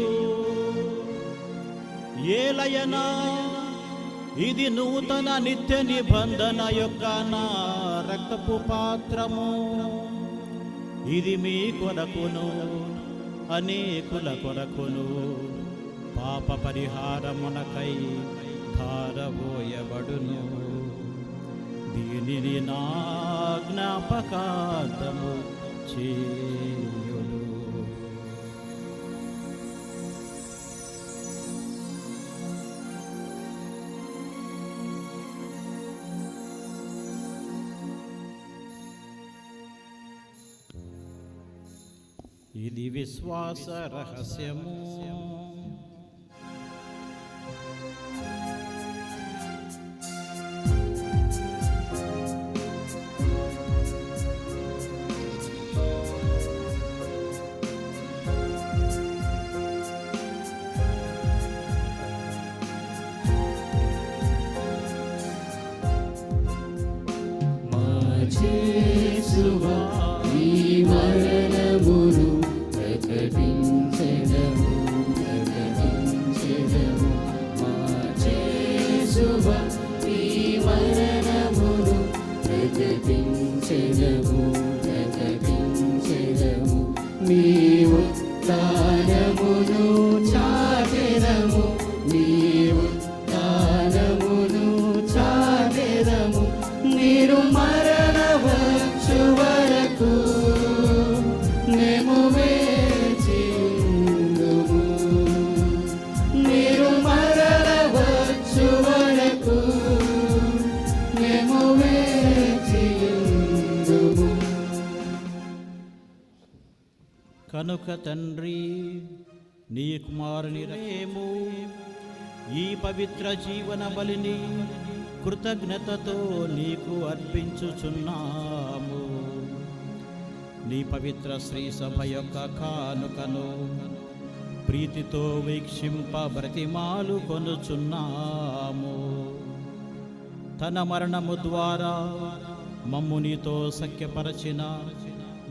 ఏలయనా ఇది నూతన నిత్య నిబంధన యొక్క నా రక్తపు పాత్రము. ఇది మీ కొరకును అనేకుల కొరకును పాప పరిహారమునకై ధారబోయబడును. దీనిని నా జ్ఞాపకార్థము చేయును. ఇది విశ్వాస రహస్యము. యేసువా నీ మరణమును ప్రకటించెదము మా యేసువా నీ మరణమును ప్రకటించెదము నీ ఉత్థానమును చాటెదము నీ ఉత్థానమును చాటెదము మీరు మరణవచ్చు వరకు మేము వేచియుందుము మీరు మరణవచ్చు వరకు మేము వేచియుందుము. కనుక తండ్రి నీ కుమారుని మేము ఈ పవిత్ర జీవన బలిని కృతజ్ఞతతో నీకు అర్పించుచున్నాము. నీ పవిత్ర శ్రీ సభ యొక్క కానుకను ప్రీతితో వీక్షింప బ్రతిమాలు కొనుచున్నాము. తన మరణము ద్వారా మమ్ము నీతో సఖ్యపరచిన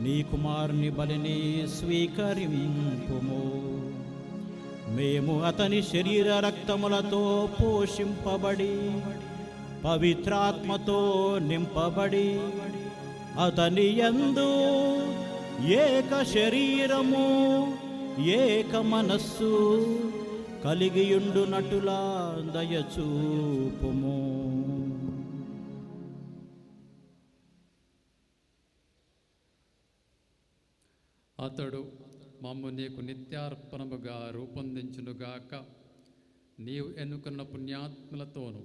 నీ కుమారుని బలిని స్వీకరింపుము. మేము అతని శరీర రక్తములతో పోషింపబడి పవిత్రాత్మతో నింపబడి అతని యందు ఏక శరీరము ఏక మనస్సు కలిగియుండునటులా దయచూపుము. అతడు మమ్ము నీకు నిత్యార్పణముగా రూపొందించునుగాక. నీవు ఎన్నుకున్న పుణ్యాత్ములతోనూ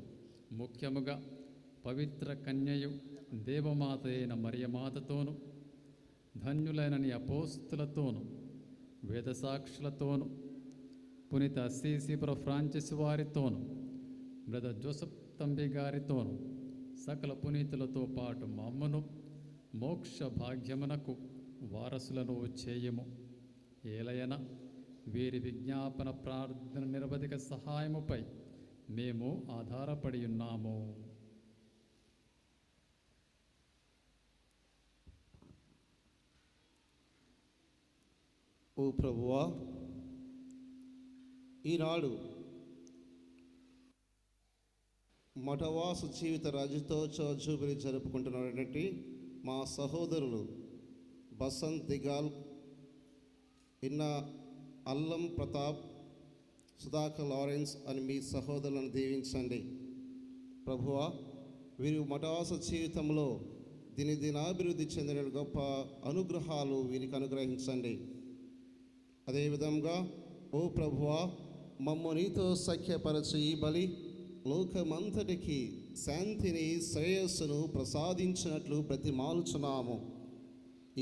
ముఖ్యముగా పవిత్ర కన్యయు దేవమాత అయిన మరియమాతతోనూ ధన్యులైన నీ అపోస్తులతోనూ వేదసాక్షులతోనూ పునీత అస్సీసీపుర ఫ్రాన్సిస్ వారితోనూ బ్రదర్ జోసెఫ్ తంబి గారితోనూ సకల పునీతులతో పాటు మమ్మను మోక్ష భాగ్యమునకు వారసులను చేయము. ఏలయన వీరి విజ్ఞాపన ప్రార్థన నిరవధిక సహాయముపై మేము ఆధారపడి ఉన్నాము. ఓ ప్రభువా, ఈనాడు మఠవాసు జీవిత రజతోత్సవ జూబిలీ జరుపుకుంటున్నటువంటి మా సహోదరులు బసంత్ దిగాల్, ఇన్నా అల్లం ప్రతాప్, సుధాకర్ లారెన్స్ అని మీ సహోదరులను దీవించండి. ప్రభువా, వీరి మఠవాస జీవితంలో దినదినాభివృద్ధి చెందిన గొప్ప అనుగ్రహాలు వీరికి అనుగ్రహించండి. అదేవిధంగా ఓ ప్రభువా, మమ్ము నీతో సఖ్యపరచు ఈ బలి లోకమంతటికి శాంతిని శ్రేయస్సును ప్రసాదించినట్లు బ్రతిమాలుచున్నాము.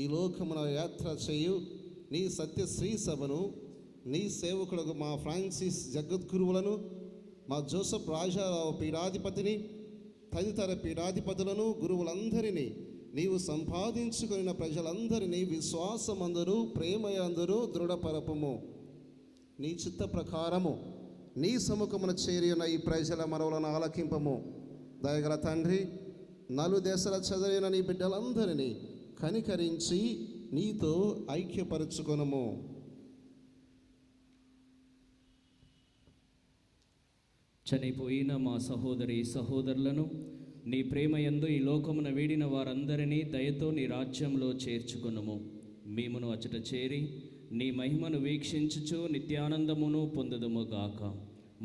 ఈ లోకమున యాత్ర చేయు నీ సత్యశ్రీ సభను, నీ సేవకులకు మా ఫ్రాన్సిస్ జగద్గురువులను, మా జోసెఫ్ రాజారావు పీఠాధిపతిని, తదితర పీఠాధిపతులను, గురువులందరినీ, నీవు సంపాదించుకున్న ప్రజలందరినీ విశ్వాసమందును ప్రేమయందును దృఢపరపుము. నీ చిత్త ప్రకారము నీ సముఖమున చేరిన ఈ ప్రజల మనవులను ఆలకింపము. దయగల తండ్రి, నలుదేశాల చదివిన నీ బిడ్డలందరినీ కనికరించి నీతో ఐక్యపరచుకొనుము. చనిపోయిన మా సహోదరి సహోదరులను నీ ప్రేమయందు ఈ లోకమున వీడిన వారందరినీ దయతో నీ రాజ్యంలో చేర్చుకొనుము. మేమును అచట చేరి నీ మహిమను వీక్షించుచు నిత్యానందమును పొందుదుముగాక.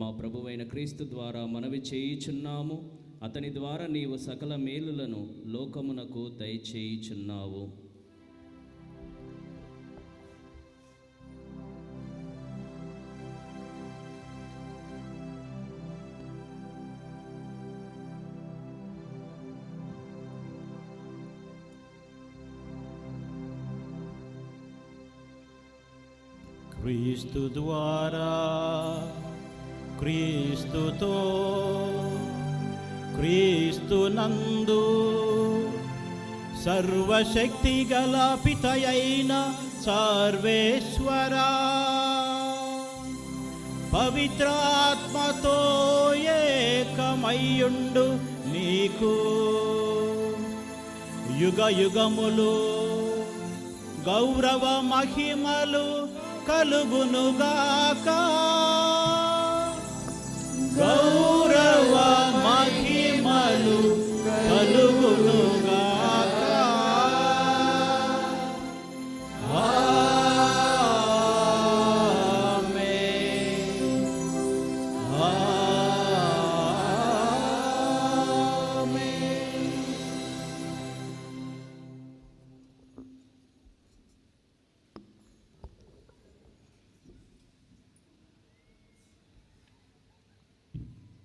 మా ప్రభువైన క్రీస్తు ద్వారా మనవి చేయుచున్నాము. అతని ద్వారా నీవు సకల మేలులను లోకమునకు దయచేయుచున్నావు. క్రీస్తు ద్వారా, క్రీస్తుతో, క్రీస్తు నందు సర్వశక్తి గల పితయైన సర్వేశ్వరా, పవిత్రాత్మతో ఏకమయ్యుండు నీకు యుగ యుగములు గౌరవ మహిమలు కలుగునుగాక. గౌరవ మహిమలు కలుగునుగాక.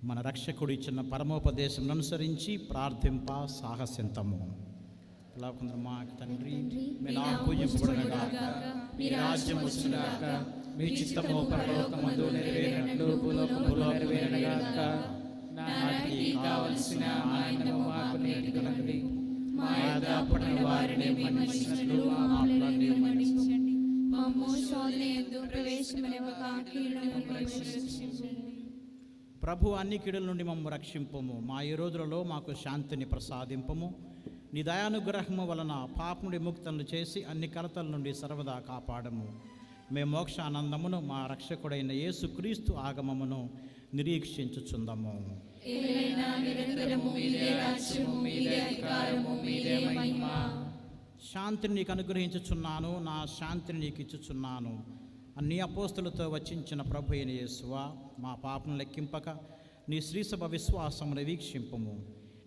మన రక్షకుడు ఇచ్చిన పరమోపదేశం అనుసరించి ప్రార్థింప సాహసింతము. మా తండ్రి, మీ నామము పూజింపబడునుగాక, మీ రాజ్యం వచ్చునుగాక, మీ చిత్తము పరలోకమందు నెరవేరినట్లు భూలోకములో నెరవేరునుగాక. నాటికి కావలసిన ఆయనను మాకు నేర్చుకునండి. మా యథాపడిన వారిని మన్నించినట్లు మా పాపాలను మన్నించండి. మమ్ము శోధనయందు ప్రవేశింపనివ్వక కీడును రక్షించండి. ప్రభు అన్ని కీడుల నుండి మమ్ము రక్షింపము. మా ఈ రోజులలో మాకు శాంతిని ప్రసాదింపము. నీ దయానుగ్రహము వలన పాపం నుండి ముక్తులను చేసి అన్ని కలతల నుండి సర్వదా కాపాడము. మేము మోక్షానందమును మా రక్షకుడైన యేసుక్రీస్తు ఆగమమును నిరీక్షించుచుందము. శాంతిని నీకు అనుగ్రహించుచున్నాను, నా శాంతిని నీకు ఇచ్చుచున్నాను అన్ని అపోస్తులతో వచించిన ప్రభు అయిన యేసువా, మా పాపం లెక్కింపక నీ శ్రీసభ విశ్వాసమును వీక్షింపము.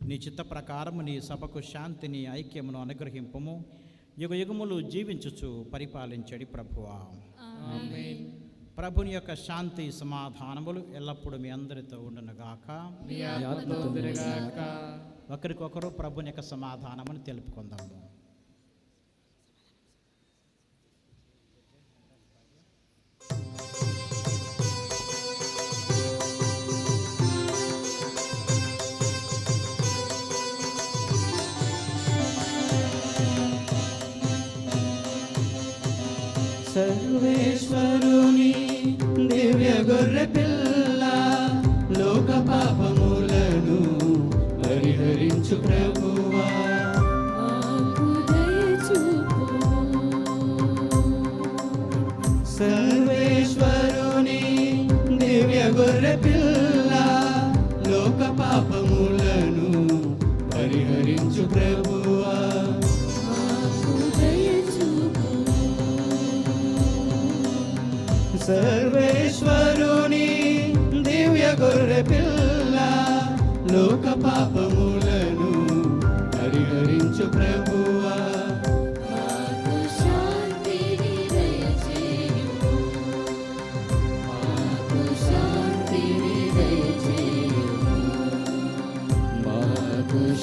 నీ చిత్త ప్రకారము నీ సభకు శాంతిని ఐక్యమును అనుగ్రహింపము. యుగ యుగములు జీవించుచు పరిపాలించడి ప్రభువా. ప్రభుని యొక్క శాంతి సమాధానములు ఎల్లప్పుడూ మీ అందరితో ఉండునుగాక. ఒకరికొకరు ప్రభుని యొక్క సమాధానమును తెలుపుకుందాము. సర్వేశ్వరుని దివ్య గొర్రె పిల్ల, లోక పాపములను పరిహరించు ప్రభువా. సర్వేశ్వరుని దివ్య గొర్రె పిల్ల, లోక పాపములను పరిహరించు ప్రభువా. సర్వేశ్వరుని దివ్య గొర్రె పిల్ల, లోక పాపములను పరిహరించు ప్రభువా.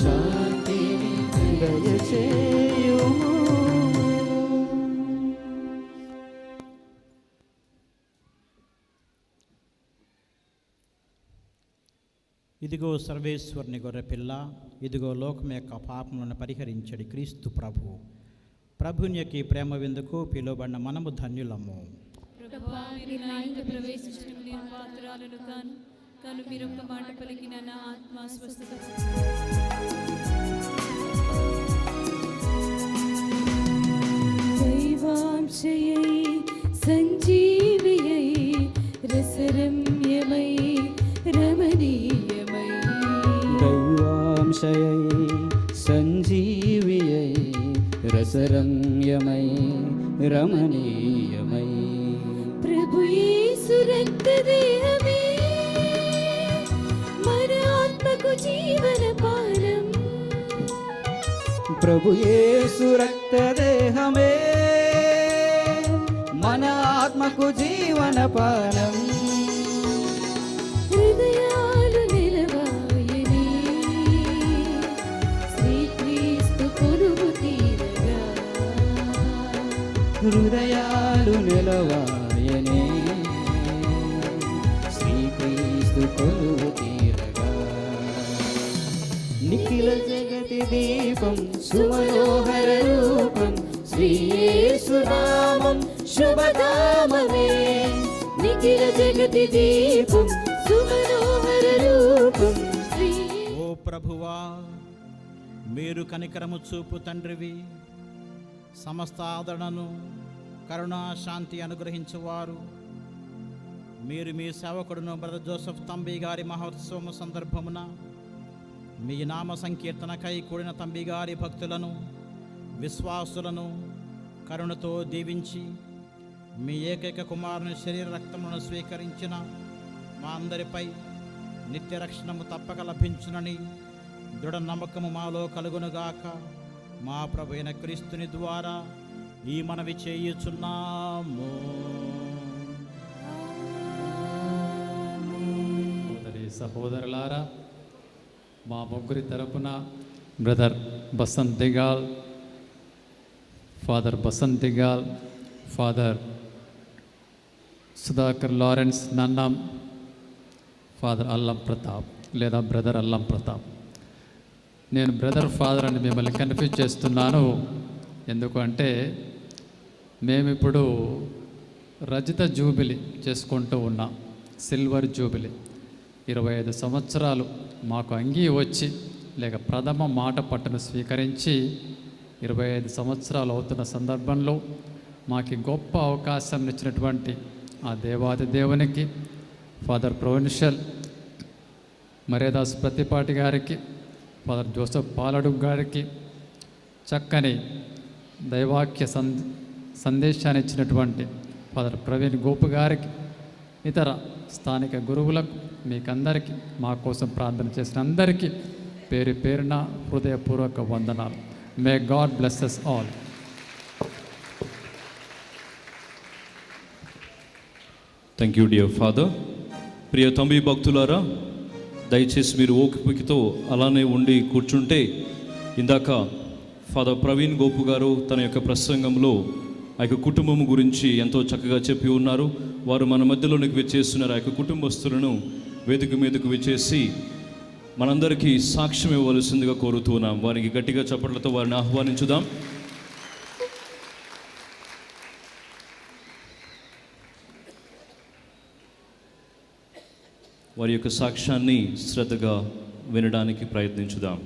శాంతిని దయచేయుము. ఇదిగో సర్వేశ్వరుని గొర్రెపిల్ల, ఇదిగో లోకం యొక్క పాపములను పరిహరించడి క్రీస్తు ప్రభు. ప్రభుని యొక్క ఈ ప్రేమ విందుకు పిలువబడిన మనము ధన్యులము. దైవాంశయై సంజీవియై రసరమ్యమై రమణీయమై రసరమ్యమై రమణీయమై ప్రభు యేసు రక్తదేహమే మన ఆత్మకు జీవనపానం. ప్రభు యేసు రక్తదేహమే మన ఆత్మకు జీవనపానం. హృదయాలు నిలవాయనే శ్రీక్రీస్తు కొలువు తీరగా. హృదయాలు నిలవాయనే శ్రీక్రీస్తు కొలువు తీరగా. నిఖిల జగతి దీపం సుమనోహర రూపం శ్రీ యేసు నామం శుభధామమే. నిఖిల జగతి దీపం సుమనోహర రూపం శ్రీ. ఓ ప్రభువా, మీరు కనికరము చూపు తండ్రివి, సమస్త ఆదరణను కరుణా శాంతి అనుగ్రహించువారు. మీరు మీ సేవకుడును బ్రదర్ జోసెఫ్ తంబి గారి మహోత్సవము సందర్భమున మీ నామ సంకీర్తనకై కూడిన తంబి గారి భక్తులను విశ్వాసులను కరుణతో దీవించి మీ ఏకైక కుమారుని శరీర రక్తములను స్వీకరించిన మా అందరిపై నిత్య రక్షణము తప్పక లభించునని దృఢ నమ్మకము మాలో కలుగునుగాక. మా ప్రభు అయిన క్రీస్తుని ద్వారా ఈ మనవి చేయుచున్నాము. సోదరి సహోదరులారా, మా ముగ్గురి తరపున brother Basant Digal, father Basant Digal, father Sudhakar Lawrence Nannam, father Allam Pratap లేదా బ్రదర్ అల్లం ప్రతాప్. నేను బ్రదర్ ఫాదర్ అని మిమ్మల్ని కన్ఫ్యూజ్ చేస్తున్నాను. ఎందుకంటే మేమిప్పుడు రజత జూబిలీ చేసుకుంటూ ఉన్నాం, సిల్వర్ జూబిలీ. 25 సంవత్సరాలు మాకు అంగీ వచ్చి లేక ప్రథమ మాట పట్టును స్వీకరించి 25 సంవత్సరాలు అవుతున్న సందర్భంలో మాకు గొప్ప అవకాశం ఇచ్చినటువంటి ఆ దేవాది దేవునికి, ఫాదర్ ప్రొవిన్షియల్ మర్యాదాస్ ప్రతిపాటి గారికి, ఫాదర్ జోసెఫ్ పాలడు గారికి, చక్కని దైవాక్య సందేశాన్ని ఇచ్చినటువంటి ఫాదర్ ప్రవీణ్ గోపు గారికి, ఇతర స్థానిక గురువులకు, మీకందరికీ, మా కోసం ప్రార్థన చేసిన అందరికీ పేరు పేరున హృదయపూర్వక వందనాలు. May God bless us all. Thank you dear father. ప్రియ తంబి భక్తులారా, దయచేసి మీరు ఓపికతో అలానే ఉండి కూర్చుంటే, ఇందాక ఫాదర్ ప్రవీణ్ గోపు గారు తన యొక్క ప్రసంగంలో ఆ యొక్క కుటుంబం గురించి ఎంతో చక్కగా చెప్పి ఉన్నారు. వారు మన మధ్యలోనికి విచ్చేస్తున్నారు. ఆ యొక్క కుటుంబస్తులను వేదిక మీదకు విచ్చేసి మనందరికీ సాక్ష్యం ఇవ్వవలసిందిగా కోరుతున్నాం. వారికి గట్టిగా చప్పట్లతో వారిని ఆహ్వానించుదాం. వారి యొక్క సాక్ష్యాన్ని శ్రద్ధగా వినడానికి ప్రయత్నించుదాం.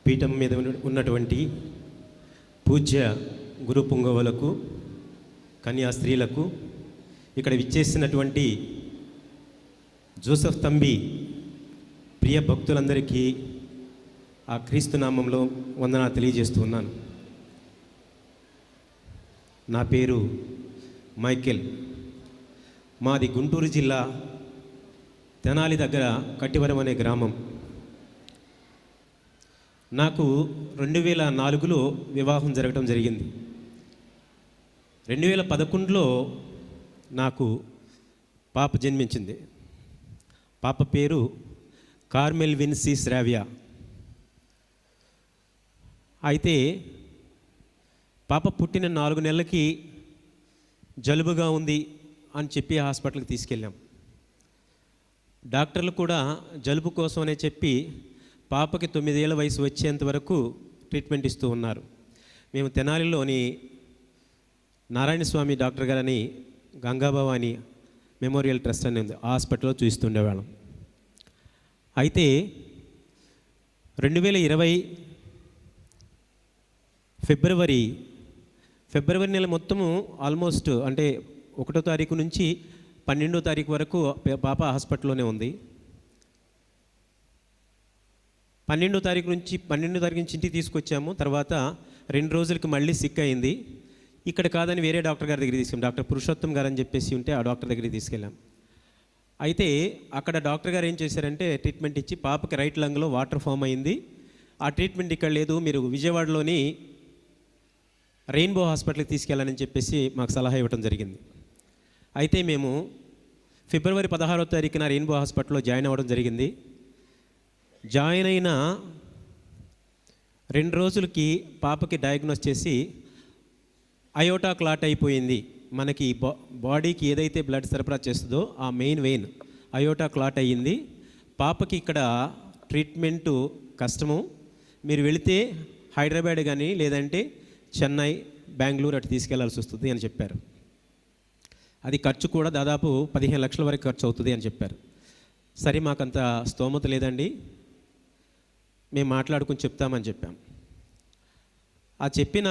పీఠం మీద ఉన్నటువంటి పూజ్య గురు పుంగవులకు, కన్యాస్త్రీలకు, ఇక్కడ విచ్చేసినటువంటి జోసెఫ్ తంబి ప్రియ భక్తులందరికీ ఆ క్రీస్తు నామంలో వందనాలు తెలియజేస్తూ ఉన్నాను. నా పేరు మైకేల్. మాది గుంటూరు జిల్లా తెనాలి దగ్గర కట్టివరం అనే గ్రామం. నాకు 2004లో వివాహం జరగడం జరిగింది. 2011లో నాకు పాప జన్మించింది. పాప పేరు కార్మెల్ విన్సీ శ్రావ్య. అయితే పాప పుట్టిన 4 నెలలకి జలుబుగా ఉంది అని చెప్పి హాస్పిటల్కి తీసుకెళ్ళాం. డాక్టర్లు కూడా జలుబు కోసమనే చెప్పి పాపకి 9 ఏళ్ల వయసు వచ్చేంత వరకు ట్రీట్మెంట్ ఇస్తూ ఉన్నారు. మేము తెనాలిలోని నారాయణ స్వామి డాక్టర్ గారని గంగాభవాని మెమోరియల్ ట్రస్ట్ అని ఉంది, హాస్పిటల్లో చూస్తుండేవాళ్ళం. అయితే 2020 ఫిబ్రవరి నెల మొత్తము ఆల్మోస్ట్ అంటే 1వ తారీఖు నుంచి 12వ తారీఖు వరకు పాప హాస్పిటల్లోనే ఉంది. 12వ తారీఖు నుంచి ఇంటికి తీసుకొచ్చాము. తర్వాత 2 రోజులకి మళ్ళీ సిక్ అయింది. ఇక్కడ కాదని వేరే డాక్టర్ గారి దగ్గరికి తీసుకెళ్ళాం. డాక్టర్ పురుషోత్తం గారు అని చెప్పేసి ఉంటే ఆ డాక్టర్ దగ్గరికి తీసుకెళ్ళాం. అయితే అక్కడ డాక్టర్ గారు ఏం చేశారంటే ట్రీట్మెంట్ ఇచ్చి పాపకి రైట్ లంగ్లో వాటర్ ఫామ్ అయింది. ఆ ట్రీట్మెంట్ ఇక్కడ లేదు, మీరు విజయవాడలోని రెయిన్బో హాస్పిటల్కి తీసుకెళ్ళాలని చెప్పేసి మాకు సలహా ఇవ్వడం జరిగింది. అయితే మేము ఫిబ్రవరి 16వ తారీఖున రెయిన్బో హాస్పిటల్లో జాయిన్ అవ్వడం జరిగింది. జాయిన్ అయిన 2 రోజులకి పాపకి డయాగ్నోస్ చేసి అయోటా క్లాట్ అయిపోయింది. మనకి బాడీకి ఏదైతే బ్లడ్ సరఫరా చేస్తుందో ఆ మెయిన్ వెయిన్ అయోటా క్లాట్ అయ్యింది. పాపకి ఇక్కడ ట్రీట్మెంటు కష్టము, మీరు వెళితే హైదరాబాద్ కానీ లేదంటే చెన్నై, బెంగళూరు అటు తీసుకెళ్లాల్సి వస్తుంది అని చెప్పారు. అది ఖర్చు కూడా దాదాపు 15 లక్షల వరకు ఖర్చు అవుతుంది అని చెప్పారు. సరే, మాకంత స్తోమత లేదండి, మేము మాట్లాడుకుని చెప్తామని చెప్పాం. ఆ చెప్పిన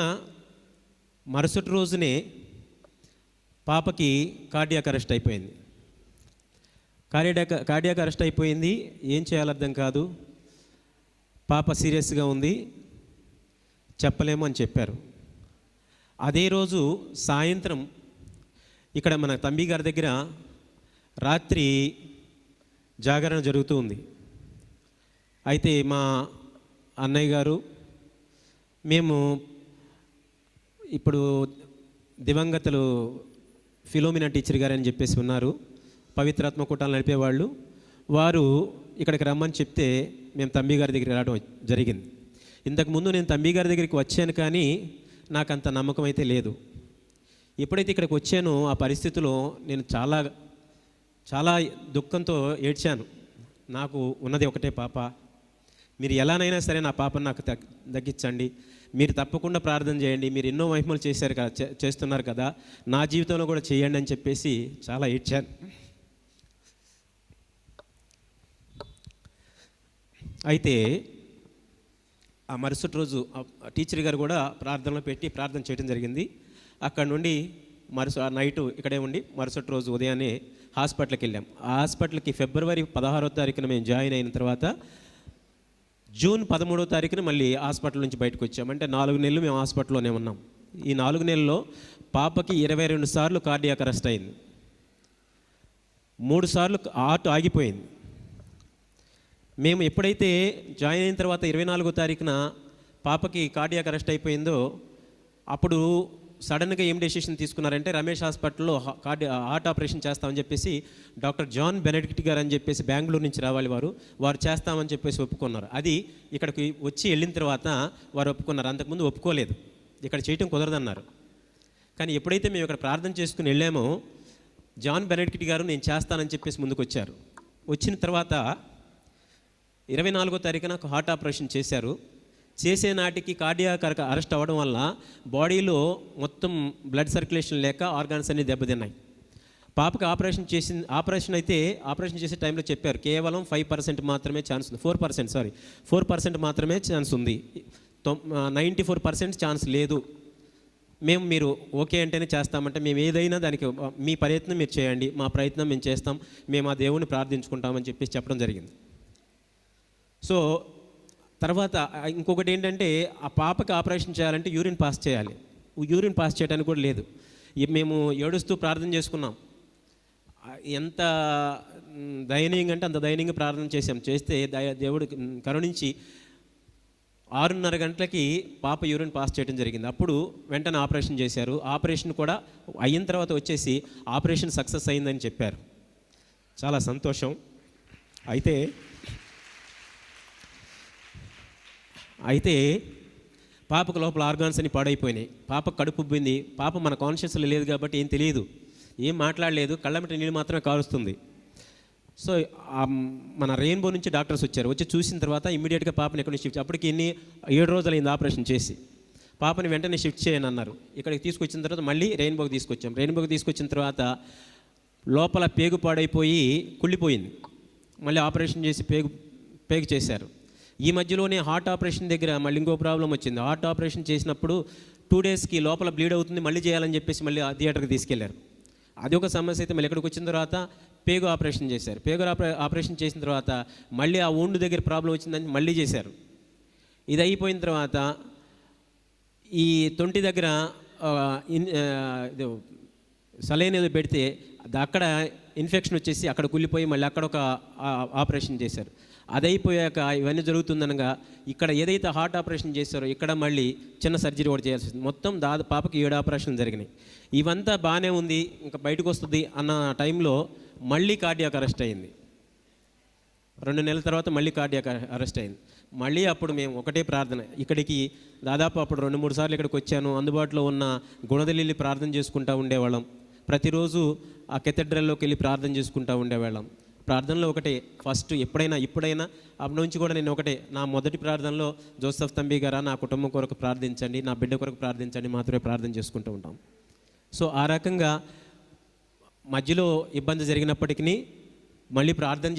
మరుసటి రోజునే పాపకి కార్డియాక్ అరెస్ట్ అయిపోయింది. కార్డియాక్ అరెస్ట్ అయిపోయింది. ఏం చేయాలో అర్థం కాదు. పాప సీరియస్గా ఉంది, చెప్పలేము అని చెప్పారు. అదే రోజు సాయంత్రం ఇక్కడ మన తంబి గారి దగ్గర రాత్రి జాగరణ జరుగుతూ ఉంది. అయితే మా అన్నయ్య గారు, మేము ఇప్పుడు దివంగతలు ఫిలోమినా టీచర్ గారు అని చెప్పేసి ఉన్నారు, పవిత్రాత్మ కూటాలు నడిపేవాళ్ళు, వారు ఇక్కడికి రమ్మని చెప్తే మేము తంబి గారి దగ్గరికి రావడం జరిగింది. ఇంతకుముందు నేను తంబి గారి దగ్గరికి వచ్చాను, కానీ నాకు అంత నమ్మకం అయితే లేదు. ఎప్పుడైతే ఇక్కడికి వచ్చానో ఆ పరిస్థితిలో నేను చాలా చాలా దుఃఖంతో ఏడ్చాను. నాకు ఉన్నది ఒకటే పాప, మీరు ఎలానైనా సరే నా పాపను నాకు దక్కించండి, మీరు తప్పకుండా ప్రార్థన చేయండి, మీరు ఎన్నో మహిమలు చేశారు కదా, చేస్తున్నారు కదా, నా జీవితంలో కూడా చేయండి అని చెప్పేసి చాలా ఏడ్చాను. అయితే ఆ మరుసటి రోజు టీచర్ గారు కూడా ప్రార్థనలో పెట్టి ప్రార్థన చేయడం జరిగింది. అక్కడ నుండి నైటు ఇక్కడే ఉండి మరుసటి రోజు ఉదయాన్నే హాస్పిటల్కి వెళ్ళాం. ఆ హాస్పిటల్కి ఫిబ్రవరి 16వ తారీఖున మేము జాయిన్ అయిన తర్వాత జూన్ 13వ తారీఖున మళ్ళీ హాస్పిటల్ నుంచి బయటకు వచ్చాం. అంటే 4 నెలలు మేము హాస్పిటల్లోనే ఉన్నాం. ఈ 4 నెలల్లో పాపకి 22 సార్లు కార్డియాక్ అరెస్ట్ అయింది, 3 సార్లు హార్ట్ ఆగిపోయింది. మేము ఎప్పుడైతే జాయిన్ అయిన తర్వాత 24వ తారీఖున పాపకి కార్డియాక్ అరెస్ట్ అయిపోయిందో అప్పుడు సడన్గా ఏం డెసిషన్ తీసుకున్నారంటే రమేష్ హాస్పిటల్లో హార్ట్ ఆపరేషన్ చేస్తామని చెప్పేసి డాక్టర్ జాన్ బెనెడిక్ట్ గారు అని చెప్పేసి బెంగళూరు నుంచి రావాలి, వారు చేస్తామని చెప్పేసి ఒప్పుకున్నారు. అది ఇక్కడికి వచ్చి వెళ్ళిన తర్వాత వారు ఒప్పుకున్నారు. అంతకుముందు ఒప్పుకోలేదు, ఇక్కడ చేయటం కుదరదన్నారు. కానీ ఎప్పుడైతే మేము ఇక్కడ ప్రార్థన చేసుకుని వెళ్ళామో జాన్ బెనెడిక్ట్ గారు నేను చేస్తానని చెప్పేసి ముందుకు వచ్చారు. వచ్చిన తర్వాత 24వ తారీఖున నాకు హార్ట్ ఆపరేషన్ చేశారు. చేసే నాటికి కార్డియాక్ అరెస్ట్ అవ్వడం వల్ల బాడీలో మొత్తం బ్లడ్ సర్క్యులేషన్ లేక ఆర్గాన్స్ అన్ని దెబ్బతిన్నాయి. పాపకి ఆపరేషన్ చేసే టైంలో చెప్పారు కేవలం 5% మాత్రమే ఛాన్స్ ఉంది, 4% మాత్రమే ఛాన్స్ ఉంది, 94% ఛాన్స్ లేదు. మీరు ఓకే అంటేనే చేస్తామంటే మేము ఏదైనా దానికి మీ ప్రయత్నం మీరు చేయండి, మా ప్రయత్నం మేము చేస్తాం, మేము ఆ దేవుని ప్రార్థించుకుంటామని చెప్పేసి చెప్పడం జరిగింది. సో తర్వాత ఇంకొకటి ఏంటంటే ఆ పాపకి ఆపరేషన్ చేయాలంటే యూరిన్ పాస్ చేయాలి. యూరిన్ పాస్ చేయడానికి కూడా లేదు. మేము ఏడుస్తూ ప్రార్థన చేసుకున్నాం. ఎంత దయనీయంగా అంటే అంత దయనీయంగా ప్రార్థన చేస్తే దేవుడు కరుణించి 6:30 గంటలకి పాప యూరిన్ పాస్ చేయడం జరిగింది. అప్పుడు వెంటనే ఆపరేషన్ చేశారు. ఆపరేషన్ కూడా అయిన తర్వాత వచ్చేసి ఆపరేషన్ సక్సెస్ అయిందని చెప్పారు. చాలా సంతోషం. అయితే పాపకు లోపల ఆర్గాన్స్ అని పాడైపోయినాయి. పాప కడుపు ఉబ్బింది. పాప మన కాన్షియస్లో లేదు కాబట్టి ఏం తెలియదు, ఏం మాట్లాడలేదు, కళ్ళమిట నీళ్ళు మాత్రమే కారుస్తుంది. సో మన రెయిన్బో నుంచి డాక్టర్స్ వచ్చి చూసిన తర్వాత ఇమ్మీడియట్గా పాపని ఎక్కడి నుంచి షిఫ్ట్, అప్పటికి 7 రోజులు అయింది ఆపరేషన్ చేసి. పాపని వెంటనే షిఫ్ట్ చేయని అన్నారు. ఇక్కడికి తీసుకొచ్చిన తర్వాత మళ్ళీ రెయిన్బోకి తీసుకొచ్చాం. రెయిన్బోకి తీసుకొచ్చిన తర్వాత లోపల పేగు పాడైపోయి కుళ్ళిపోయింది. మళ్ళీ ఆపరేషన్ చేసి పేగు చేశారు. ఈ మధ్యలోనే హార్ట్ ఆపరేషన్ దగ్గర మళ్ళీ ఇంకో ప్రాబ్లం వచ్చింది. హార్ట్ ఆపరేషన్ చేసినప్పుడు 2 డేస్కి లోపల బ్లీడ్ అవుతుంది, మళ్ళీ చేయాలని చెప్పేసి మళ్ళీ థియేటర్కి తీసుకెళ్లారు. అది ఒక సమస్య అయితే మళ్ళీ ఇక్కడికి వచ్చిన తర్వాత పేగు ఆపరేషన్ చేశారు. పేగు ఆపరేషన్ చేసిన తర్వాత మళ్ళీ ఆ ఊండు దగ్గర ప్రాబ్లం వచ్చిందని మళ్ళీ చేశారు. ఇది అయిపోయిన తర్వాత ఈ తొంటి దగ్గర సలైన్ ఏదో పెడితే అక్కడ ఇన్ఫెక్షన్ వచ్చేసి అక్కడ కుళ్ళిపోయి మళ్ళీ అక్కడ ఒక ఆపరేషన్ చేశారు. అది అయిపోయాక ఇవన్నీ జరుగుతుందనగా ఇక్కడ ఏదైతే హార్ట్ ఆపరేషన్ చేశారో ఇక్కడ మళ్ళీ చిన్న సర్జరీ కూడా చేయాల్సి వస్తుంది. మొత్తం పాపకి 7 ఆపరేషన్లు జరిగినాయి. ఇవంతా బాగానే ఉంది, ఇంకా బయటకు వస్తుంది అన్న టైంలో మళ్ళీ కార్డియాక్ అరెస్ట్ అయింది. 2 నెలల తర్వాత మళ్ళీ కార్డియాక్ అరెస్ట్ అయింది. మళ్ళీ అప్పుడు మేము ఒకటే ప్రార్థన, ఇక్కడికి దాదాపు అప్పుడు 2-3 సార్లు ఇక్కడికి వచ్చాను. అందుబాటులో ఉన్న గుణదలిల్లి ప్రార్థన చేసుకుంటూ ఉండేవాళ్ళం. ప్రతిరోజు ఆ కెథడ్రల్లోకి వెళ్ళి ప్రార్థన చేసుకుంటూ ఉండేవాళ్ళం. ప్రార్థనలో ఒకటే ఫస్ట్ ఇప్పుడైనా అప్పటి నుంచి కూడా నేను ఒకటే, నా మొదటి ప్రార్థనలో జోసెఫ్ తంబి గారా నా కుటుంబం కొరకు ప్రార్థించండి, నా బిడ్డ కొరకు ప్రార్థించండి మాత్రమే ప్రార్థన చేసుకుంటూ ఉంటాం. సో ఆ రకంగా మధ్యలో ఇబ్బంది జరిగినప్పటికీ మళ్ళీ ప్రార్థన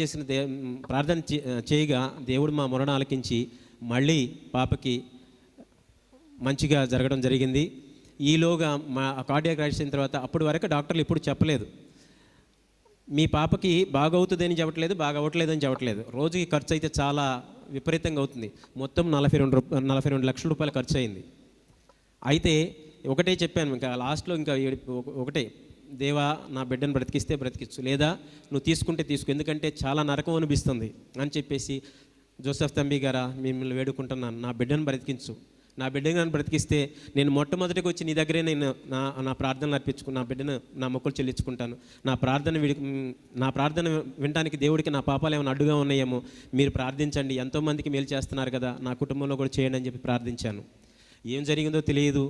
చేయగా దేవుడు మా మొరణ ఆలకించి మళ్ళీ పాపకి మంచిగా జరగడం జరిగింది. ఈలోగా మా కార్డియాక్ అరెస్ట్ అయిన తర్వాత అప్పటి వరకు డాక్టర్లు ఇప్పుడు చెప్పలేదు, మీ పాపకి బాగవుతుందని చెప్పట్లేదు, బాగవట్లేదని చెప్పట్లేదు. రోజుకి ఖర్చు అయితే చాలా విపరీతంగా అవుతుంది. మొత్తం 42 లక్షల రూపాయలు ఖర్చు అయింది. అయితే ఒకటే చెప్పాను, ఇంకా లాస్ట్లో ఇంకా ఒకటే, దేవా నా బిడ్డను బ్రతికిస్తే బ్రతికించు, లేదా నువ్వు తీసుకుంటే తీసుకో, ఎందుకంటే చాలా నరకం అనిపిస్తుంది అని చెప్పేసి జోసెఫ్ తంబి గారా మిమ్మల్ని వేడుకుంటున్నాను, నా బిడ్డను బ్రతికించు. నా బిడ్డను బ్రతికిస్తే నేను మొట్టమొదటికి వచ్చి నీ దగ్గరే నేను నా ప్రార్థనలు అర్పించుకుని నా బిడ్డను నా మొక్కులు చెల్లించుకుంటాను. నా ప్రార్థన వినడానికి దేవుడికి నా పాపాలు ఏమైనా అడ్డుగా ఉన్నాయేమో మీరు ప్రార్థించండి, ఎంతోమందికి మేలు చేస్తున్నారు కదా, నా కుటుంబంలో కూడా చేయండి అని చెప్పి ప్రార్థించాను. ఏం జరిగిందో తెలియదు.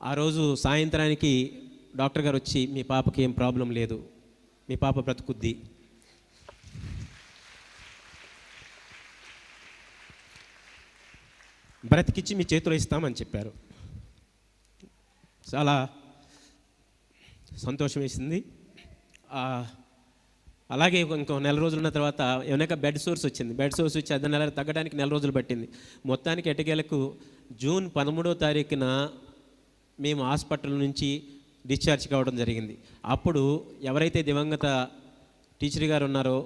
ఆ రోజు సాయంత్రానికి డాక్టర్ గారు వచ్చి మీ పాపకి ఏం ప్రాబ్లం లేదు, మీ పాప బ్రతుకుద్ది, బ్రతికిచ్చి మీ చేతిలో ఇస్తామని చెప్పారు. చాలా సంతోషం వేసింది. అలాగే ఇంకో 4 రోజులు ఉన్న తర్వాత ఏమైనా బెడ్ సోర్స్ వచ్చింది. బెడ్ సోర్స్ వచ్చి 10 నెలలు తగ్గడానికి 4 రోజులు పట్టింది. మొత్తానికి ఎటకేలకు జూన్ 13వ తారీఖున మేము హాస్పిటల్ నుంచి డిశ్చార్జ్ కావడం జరిగింది. అప్పుడు ఎవరైతే దివంగత టీచర్ గారు ఉన్నారో,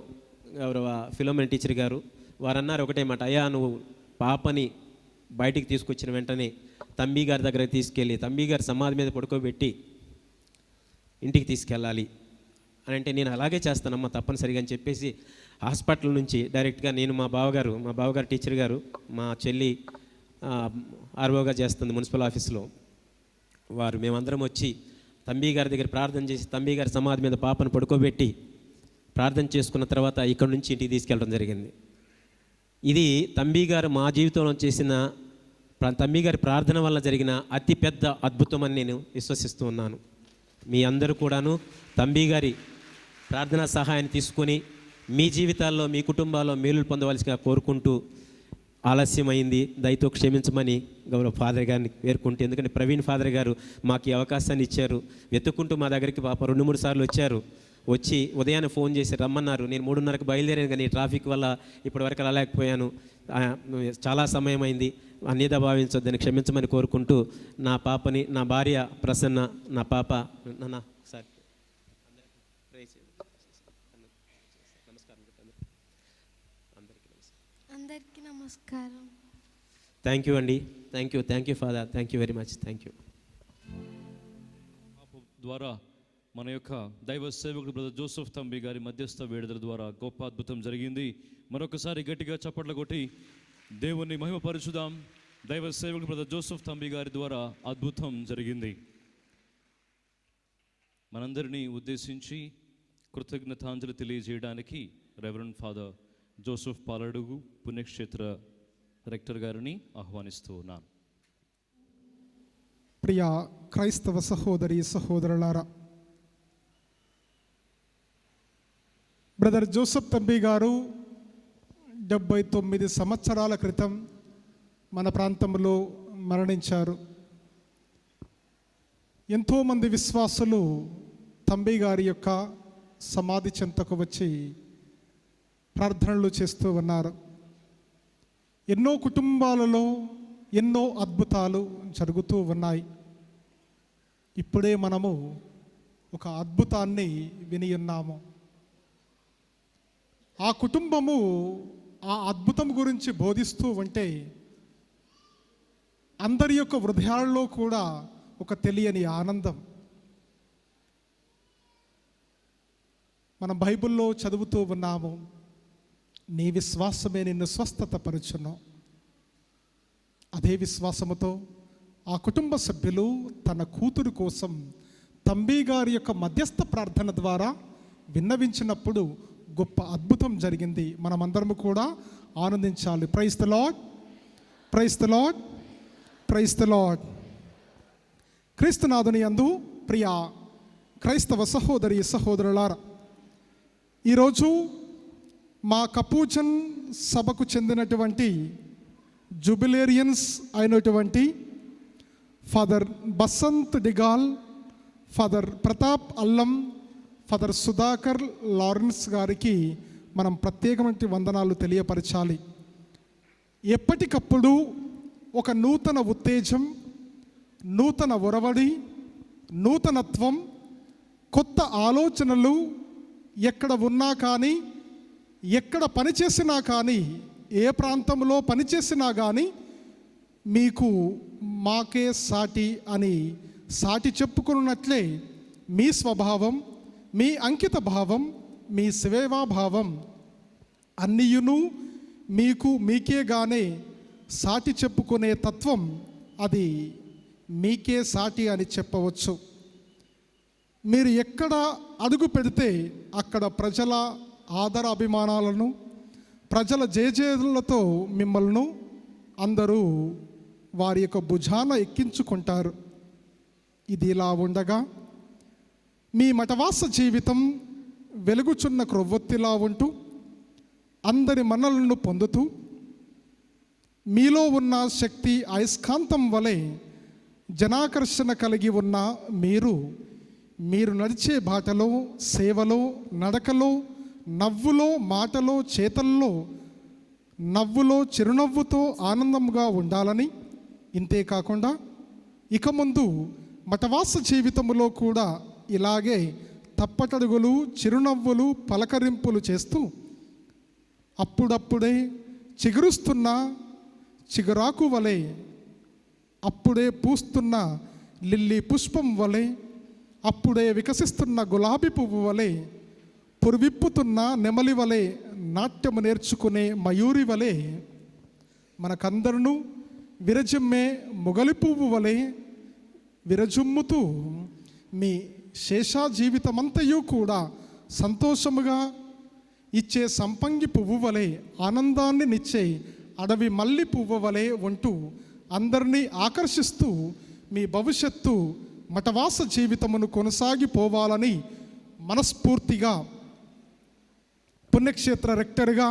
ఫిలోమినా టీచర్ గారు, వారు అన్నారు ఒకటే మాట, అయ్యా నువ్వు పాపని బయటికి తీసుకొచ్చిన వెంటనే తంబి గారి దగ్గరకు తీసుకెళ్ళి తంబి గారి సమాధి మీద పడుకోబెట్టి ఇంటికి తీసుకెళ్ళాలి అని అంటే, నేను అలాగే చేస్తానమ్మా తప్పనిసరిగా అని చెప్పేసి హాస్పిటల్ నుంచి డైరెక్ట్గా నేను మా బావగారు టీచర్ గారు, మా చెల్లి ఆర్ఓగా చేస్తుంది మున్సిపల్ ఆఫీస్లో, మేమందరం వచ్చి తంబి గారి దగ్గర ప్రార్థన చేసి తంబి గారి సమాధి మీద పాపను పడుకోబెట్టి ప్రార్థన చేసుకున్న తర్వాత ఇక్కడి నుంచి ఇంటికి తీసుకెళ్ళడం జరిగింది. ఇది తంబి గారు మా జీవితంలో చేసిన, తంబి గారి ప్రార్థన వల్ల జరిగిన అతిపెద్ద అద్భుతం అని నేను విశ్వసిస్తూ ఉన్నాను. మీ అందరూ కూడాను తంబి గారి ప్రార్థనా సహాయాన్ని తీసుకొని మీ జీవితాల్లో మీ కుటుంబాల్లో మేలులు పొందవలసిగా కోరుకుంటూ, ఆలస్యమైంది దయతో క్షమించమని గౌరవ ఫాదర్ గారిని వేరుకుంటూ, ఎందుకంటే ప్రవీణ్ ఫాదర్ గారు మాకు ఈ అవకాశాన్ని ఇచ్చారు. వెతుక్కుంటూ మా దగ్గరికి పాప 2-3 సార్లు వచ్చారు. వచ్చి ఉదయాన్నే ఫోన్ చేసి రమ్మన్నారు. నేను 3:30కి బయలుదేరాను, కానీ ట్రాఫిక్ వల్ల ఇప్పటివరకు రాలేకపోయాను, చాలా సమయం అయింది, అన్యదా భావించొద్దని క్షమించమని కోరుకుంటూ, నా పాపని, నా భార్య ప్రసన్న, నా పాప సార్ అందరికీ నమస్కారం. థ్యాంక్ యూ అండి. Thank you father, thank you very much, thank you. ద్వారా మన యొక్క దైవ సేవకుడు బ్రదర్ జోసెఫ్ తంబి గారి మధ్యస్థ వేడుదల ద్వారా గొప్ప అద్భుతం జరిగింది. మరొకసారి గట్టిగా చప్పట్లు కొట్టి దేవుణ్ణి మహిమపరచుదాం. దైవ సేవకుడు బ్రదర్ జోసెఫ్ తంబి గారి ద్వారా అద్భుతం జరిగింది. మనందరినీ ఉద్దేశించి కృతజ్ఞతాంజలి తెలియజేయడానికి రెవరెండ్ ఫాదర్ జోసెఫ్ పాలడుగు పుణ్యక్షేత్ర రెక్టర్ గారిని ఆహ్వానిస్తూ ఉన్నాను. ప్రియ క్రైస్తవ సహోదరి సహోదరులారా, బ్రదర్ జోసెఫ్ తంబి గారు 79 సంవత్సరాల క్రితం మన ప్రాంతంలో మరణించారు. ఎంతోమంది విశ్వాసులు తంబి గారి యొక్క సమాధి చెంతకు వచ్చి ప్రార్థనలు చేస్తూ ఉన్నారు. ఎన్నో కుటుంబాలలో ఎన్నో అద్భుతాలు జరుగుతూ ఉన్నాయి. ఇప్పుడే మనము ఒక అద్భుతాన్ని విని ఉన్నాము. ఆ కుటుంబము ఆ అద్భుతం గురించి బోధిస్తూ ఉంటే అందరి యొక్క హృదయాల్లో కూడా ఒక తెలియని ఆనందం. మనం బైబిల్లో చదువుతూ ఉన్నాము, నీ విశ్వాసమే నిన్ను స్వస్థత పరుచును. అదే విశ్వాసముతో ఆ కుటుంబ సభ్యులు తన కూతురు కోసం తంబి గారి యొక్క మధ్యస్థ ప్రార్థన ద్వారా విన్నవించినప్పుడు గొప్ప అద్భుతం జరిగింది. మనమందరము కూడా ఆనందించాలి. Praise the lord, praise the lord, praise the lord. క్రీస్తునాథుని యందు ప్రియ క్రైస్తవ సహోదరి సహోదరులారా, ఈరోజు మా కపూచన్ సభకు చెందినటువంటి జుబిలేరియన్స్ అయినటువంటి ఫాదర్ బసంత్ డిగాల్, ఫాదర్ ప్రతాప్ అల్లం, ఫాదర్ సుధాకర్ లారెన్స్ గారికి మనం ప్రత్యేకమైన వందనాలు తెలియపరచాలి. ఎప్పటికప్పుడు ఒక నూతన ఉత్తేజం, నూతన ఒరవడి, నూతనత్వం, కొత్త ఆలోచనలు ఎక్కడ ఉన్నా కానీ, ఎక్కడ పనిచేసినా కానీ, ఏ ప్రాంతంలో పనిచేసినా కానీ మీకు మాకే సాటి అని సాటి చెప్పుకున్నట్లే మీ స్వభావం, మీ అంకిత భావం, మీ సేవాభావం అన్నియును మీకు మీకేగానే సాటి చెప్పుకునే తత్వం, అది మీకే సాటి అని చెప్పవచ్చు. మీరు ఎక్కడ అడుగు పెడితే అక్కడ ప్రజల ఆదర అభిమానాలను, ప్రజల జయజయలతో మిమ్మల్ని అందరూ వారి యొక్క భుజాన ఎక్కించుకుంటారు. ఇది ఇలా ఉండగా మీ మఠవాస జీవితం వెలుగుచున్న క్రొవ్వొత్తిలా ఉంటూ అందరి మన్నలను పొందుతూ మీలో ఉన్న శక్తి అయస్కాంతం వలె జనాకర్షణ కలిగి ఉన్న మీరు నడిచే బాటలో, సేవలో, నడకలో, నవ్వులో, మాటలో, చేతల్లో, నవ్వులో, చిరునవ్వుతో ఆనందంగా ఉండాలని, ఇంతే కాకుండా ఇక ముందు మఠవాస జీవితంలో కూడా ఇలాగే తప్పటడుగులు, చిరునవ్వులు, పలకరింపులు చేస్తూ అప్పుడప్పుడే చిగురుస్తున్న చిగురాకు వలె, అప్పుడే పూస్తున్న లిల్లీ పుష్పం వలె, అప్పుడే వికసిస్తున్న గులాబీ పువ్వు వలె, పురివిప్పుతున్న నెమలి వలె, నాట్యము నేర్చుకునే మయూరి వలె, మనకందరూ విరజిమ్మే మొగలి పువ్వు వలె విరజుమ్ముతూ మీ శేషా జీవితమంతయు కూడా సంతోషముగా ఇచ్చే సంపంగి పువ్వు వలె, ఆనందాన్ని నిచ్చే అడవి మల్లి పువ్వు వలె ఉంటూ అందరినీ ఆకర్షిస్తూ మీ భవిష్యత్తు మఠవాస జీవితమును కొనసాగిపోవాలని మనస్ఫూర్తిగా పుణ్యక్షేత్ర రెక్టర్గా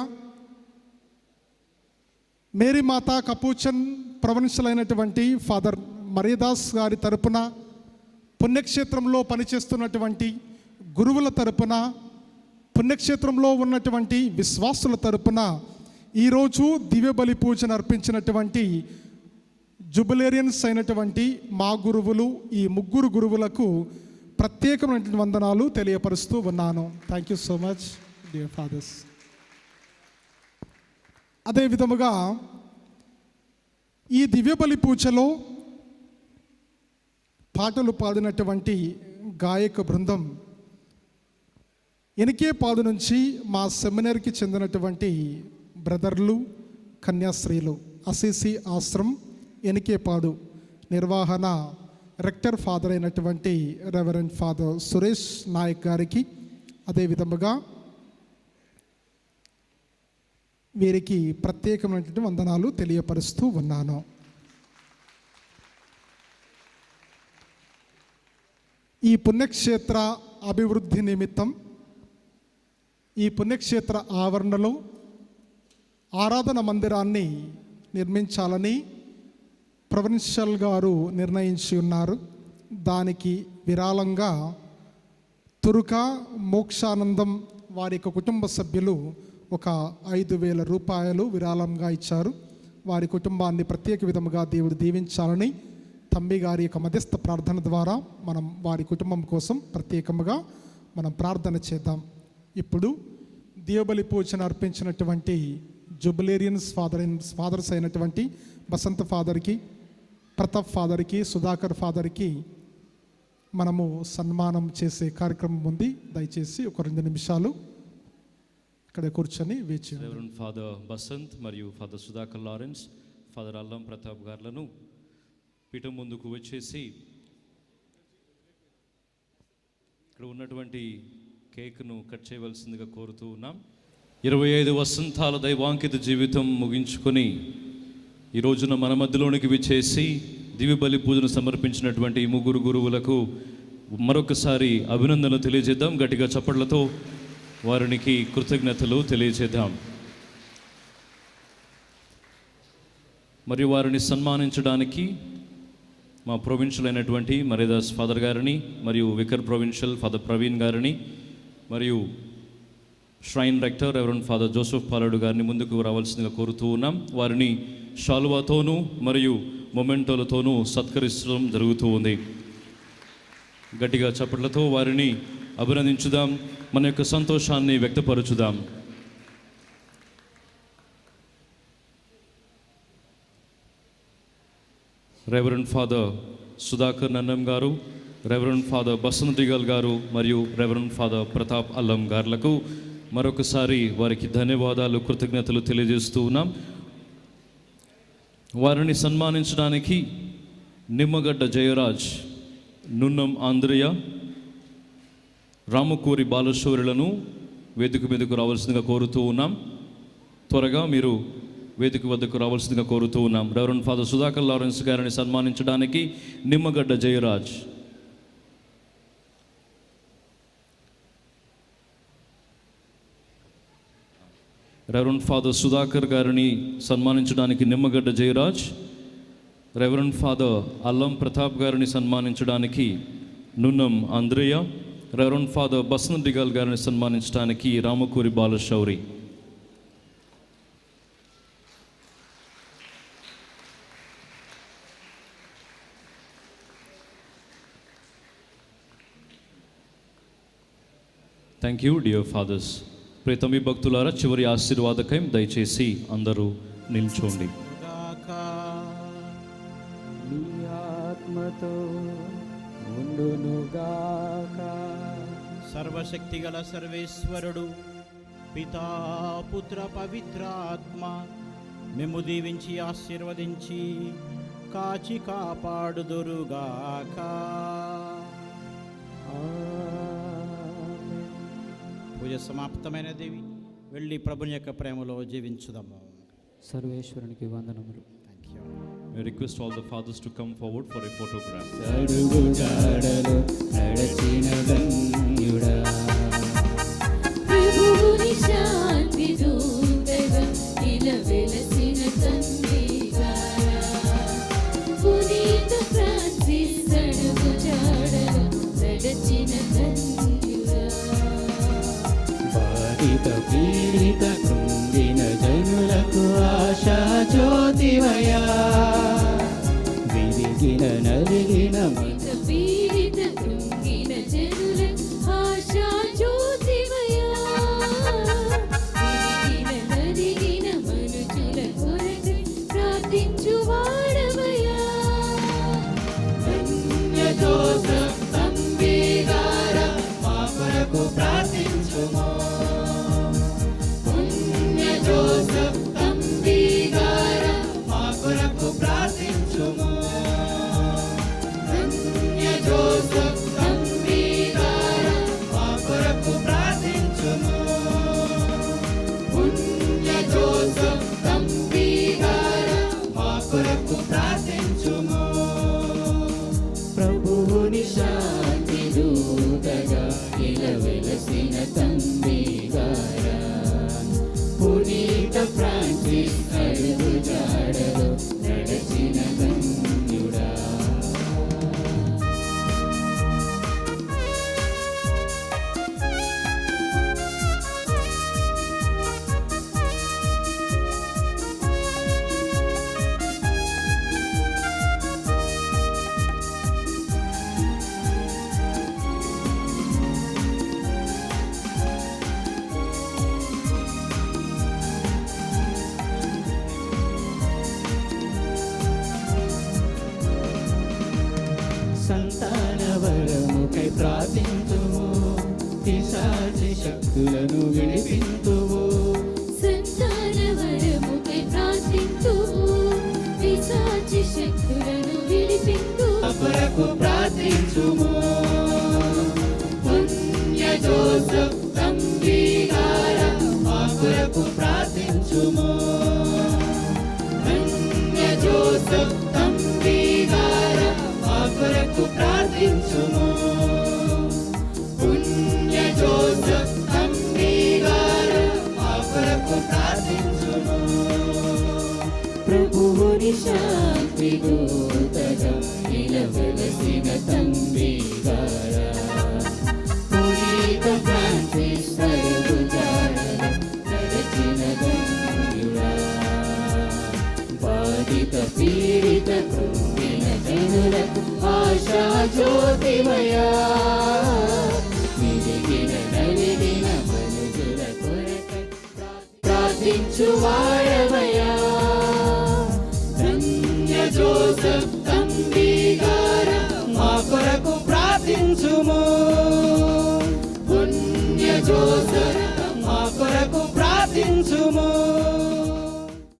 మేరీమాతా కపూచన్ ప్రొవిన్షియల్ అయినటువంటి ఫాదర్ మరియదాస్ గారి తరపున, పుణ్యక్షేత్రంలో పనిచేస్తున్నటువంటి గురువుల తరపున, పుణ్యక్షేత్రంలో ఉన్నటువంటి విశ్వాసుల తరపున ఈరోజు దివ్యబలి పూజను అర్పించినటువంటి జుబిలేరియన్స్ అయినటువంటి మా గురువులు, ఈ ముగ్గురు గురువులకు ప్రత్యేకమైన వందనాలు తెలియపరుస్తూ ఉన్నాను. Thank you so much dear fathers. అదే విధముగా ఈ దివ్యబలి పూజలో పాటలు పాడినటువంటి గాయక బృందం ఎనికేపాడు నుంచి మా సెమినర్కి చెందినటువంటి బ్రదర్లు, కన్యాశ్రీలు, అసిసి ఆశ్రమం ఎనికేపాడు నిర్వహణ రెక్టర్ ఫాదర్ అయినటువంటి రెవరెండ్ ఫాదర్ సురేష్ నాయక్ గారికి, అదేవిధముగా వీరికి ప్రత్యేకమైనటువంటి వందనాలు తెలియపరుస్తూ ఉన్నాను. ఈ పుణ్యక్షేత్ర అభివృద్ధి నిమిత్తం ఈ పుణ్యక్షేత్ర ఆవరణలో ఆరాధన మందిరాన్ని నిర్మించాలని ప్రొవిన్షియల్ గారు నిర్ణయించి ఉన్నారు. దానికి విరాళంగా తురుక మోక్షానందం వారి యొక్క కుటుంబ సభ్యులు ఒక 5,000 రూపాయలు విరాళంగా ఇచ్చారు. వారి కుటుంబాన్ని ప్రత్యేక విధముగా దేవుడు దీవించాలని తంబి గారి యొక్క మధ్యస్థ ప్రార్థన ద్వారా మనం వారి కుటుంబం కోసం ప్రత్యేకముగా మనం ప్రార్థన చేద్దాం. ఇప్పుడు దీవబలి పూజను అర్పించినటువంటి జుబిలేరియన్స్ ఫాదర్స్ అయినటువంటి బసంత్ ఫాదర్కి, ప్రతాప్ ఫాదర్కి, సుధాకర్ ఫాదర్కి మనము సన్మానం చేసే కార్యక్రమం ఉంది. దయచేసి ఒక 2 నిమిషాలు ఇక్కడ కూర్చొని వేచి రెవరెండ్ ఫాదర్ బసంత్ మరియు father Sudhakar Lawrence, father Allam Pratap గారులను పీఠం ముందుకు వచ్చేసి ఇక్కడ ఉన్నటువంటి కేక్ను కట్ చేయవలసిందిగా కోరుతూ ఉన్నాం. 25 వసంతాల దైవాంకిత జీవితం ముగించుకొని ఈ రోజున మన మధ్యలోనికి విచ్చేసి దివ్య బలి పూజను సమర్పించినటువంటి ఈ 3 గురువులకు మరొకసారి అభినందనలు తెలియజేద్దాం. గట్టిగా చప్పట్లతో వారికి కృతజ్ఞతలు తెలియజేద్దాం. మరియు వారిని సన్మానించడానికి మా ప్రొవిన్షియల్ అయినటువంటి మరేదాస్ ఫాదర్ గారిని, మరియు వికర్ ప్రొవిన్షియల్ ఫాదర్ ప్రవీణ్ గారిని, మరియు shrine rector reverend father Joseph Paladu గారిని ముందుకు రావాల్సిందిగా కోరుతూ ఉన్నాం. వారిని షాలువాతోనూ మరియు మొమెంటోలతోనూ సత్కరించడం జరుగుతూ ఉంది. గట్టిగా చప్పట్లతో వారిని అభినందించుదాం, మన యొక్క సంతోషాన్ని వ్యక్తపరచుదాం. రెవరెండ్ ఫాదర్ సుధాకర్ నన్నం గారు, రెవరెండ్ ఫాదర్ బసంత్ దిగల్ గారు మరియు రెవరెండ్ ఫాదర్ ప్రతాప్ అల్లం గారులకు మరొకసారి వారికి ధన్యవాదాలు, కృతజ్ఞతలు తెలియజేస్తూ ఉన్నాం. వారిని సన్మానించడానికి నిమ్మగడ్డ జయరాజ్, నున్నం ఆంధ్రయ్య, రామకూరి బాలశౌర్యులను వేదిక మీదకు రావాల్సిందిగా కోరుతూ ఉన్నాం. త్వరగా మీరు వేదిక వద్దకు రావాల్సిందిగా కోరుతూ ఉన్నాం. రెవరెండ్ ఫాదర్ సుధాకర్ లారెన్స్ గారిని సన్మానించడానికి నిమ్మగడ్డ జయరాజ్, రెవరెండ్ ఫాదర్ సుధాకర్ గారిని సన్మానించడానికి నిమ్మగడ్డ జయరాజ్, రెవరెండ్ ఫాదర్ అల్లం ప్రతాప్ గారిని సన్మానించడానికి నున్నం ఆంధ్రయ్య, రెవరెండ్ ఫాదర్ బసంత్ దిగాల్ గారిని సన్మానించడానికి Ramakuri Balashowri. Thank you dear fathers. ప్రియతమి భక్తులారా, చివరి ఆశీర్వాదకం దయచేసి అందరూ నిల్చోండి. నీ ఆత్మతో ఉండునుగాక. సర్వశక్తి గల సర్వేశ్వరుడు పితా పుత్ర పవిత్రాత్మ మేము దీవించి ఆశీర్వదించి కాచి కాపాడుదురుగాక. పూజ సమాప్తమైన దేవి, వెళ్ళి ప్రభుని యొక్క ప్రేమలో జీవించుదాము. సర్వేశ్వరునికి వందనములు. We request all the fathers to come forward for a photograph. అడుగు జాడలు నడచిన ధన్యుడా, ప్రభువుని శాంతి దూతగా నిలవెలసిన తండ్రిగా, పునీత ఫ్రాన్సిస్ అడుగు జాడలు నడచిన ధన్యుడా, బాధిత పీడిత కృంగిన జనులకు ఆశా జ్యోతివయా, విరిగిన నలిగిన పీడిత కృంగిన జనుల ఆశా జ్యోతివయా, విరిగిన నలిగిన మనుషుల కొరకై ప్రార్థించువాడవయా. ధన్య జోసెఫ్ తంబి గారా, మా కొరకు ప్రార్థించుము. పుణ్య జోసెఫ్ తంబి గారా, మా కొరకు ప్రార్థించుము. ధన్య జోసెఫ్ తంబి గారా, మా కొరకు ప్రార్థించుము పిశాచి శక్తులను విడిపింతుము సంతాన వరముకై ప్రార్థింతుము పిశాచి శక్తులను విడిపింతు కొరకు ప్రార్థించుము పుణ్య జోసెఫ్ తండ్రి గారా మా కొరకు ప్రార్థించుము పుణ్య జోసెఫ్ తండ్రి గారా మా కొరకు ప్రార్థించుము పుణ్య జోసెఫ్ తండ్రి గారా మా కొరకు ప్రార్థించుము ప్రభువుని శాంతి దూతగా నిలవలసిన తండ్రి గారా పునీత ఫ్రాన్సిస్ అడుగుజాడలో నడచిన ధన్యుడా బాధిత పీడిత కృంగిన జనులకు ఆశా జ్యోతిమయా నిలిగిన నలిగిన మనుజుల కొరకై ప్రార్థించువాడవయా జోసెఫ్ తండ్రి గారా మా కొరకు ప్రార్థించుము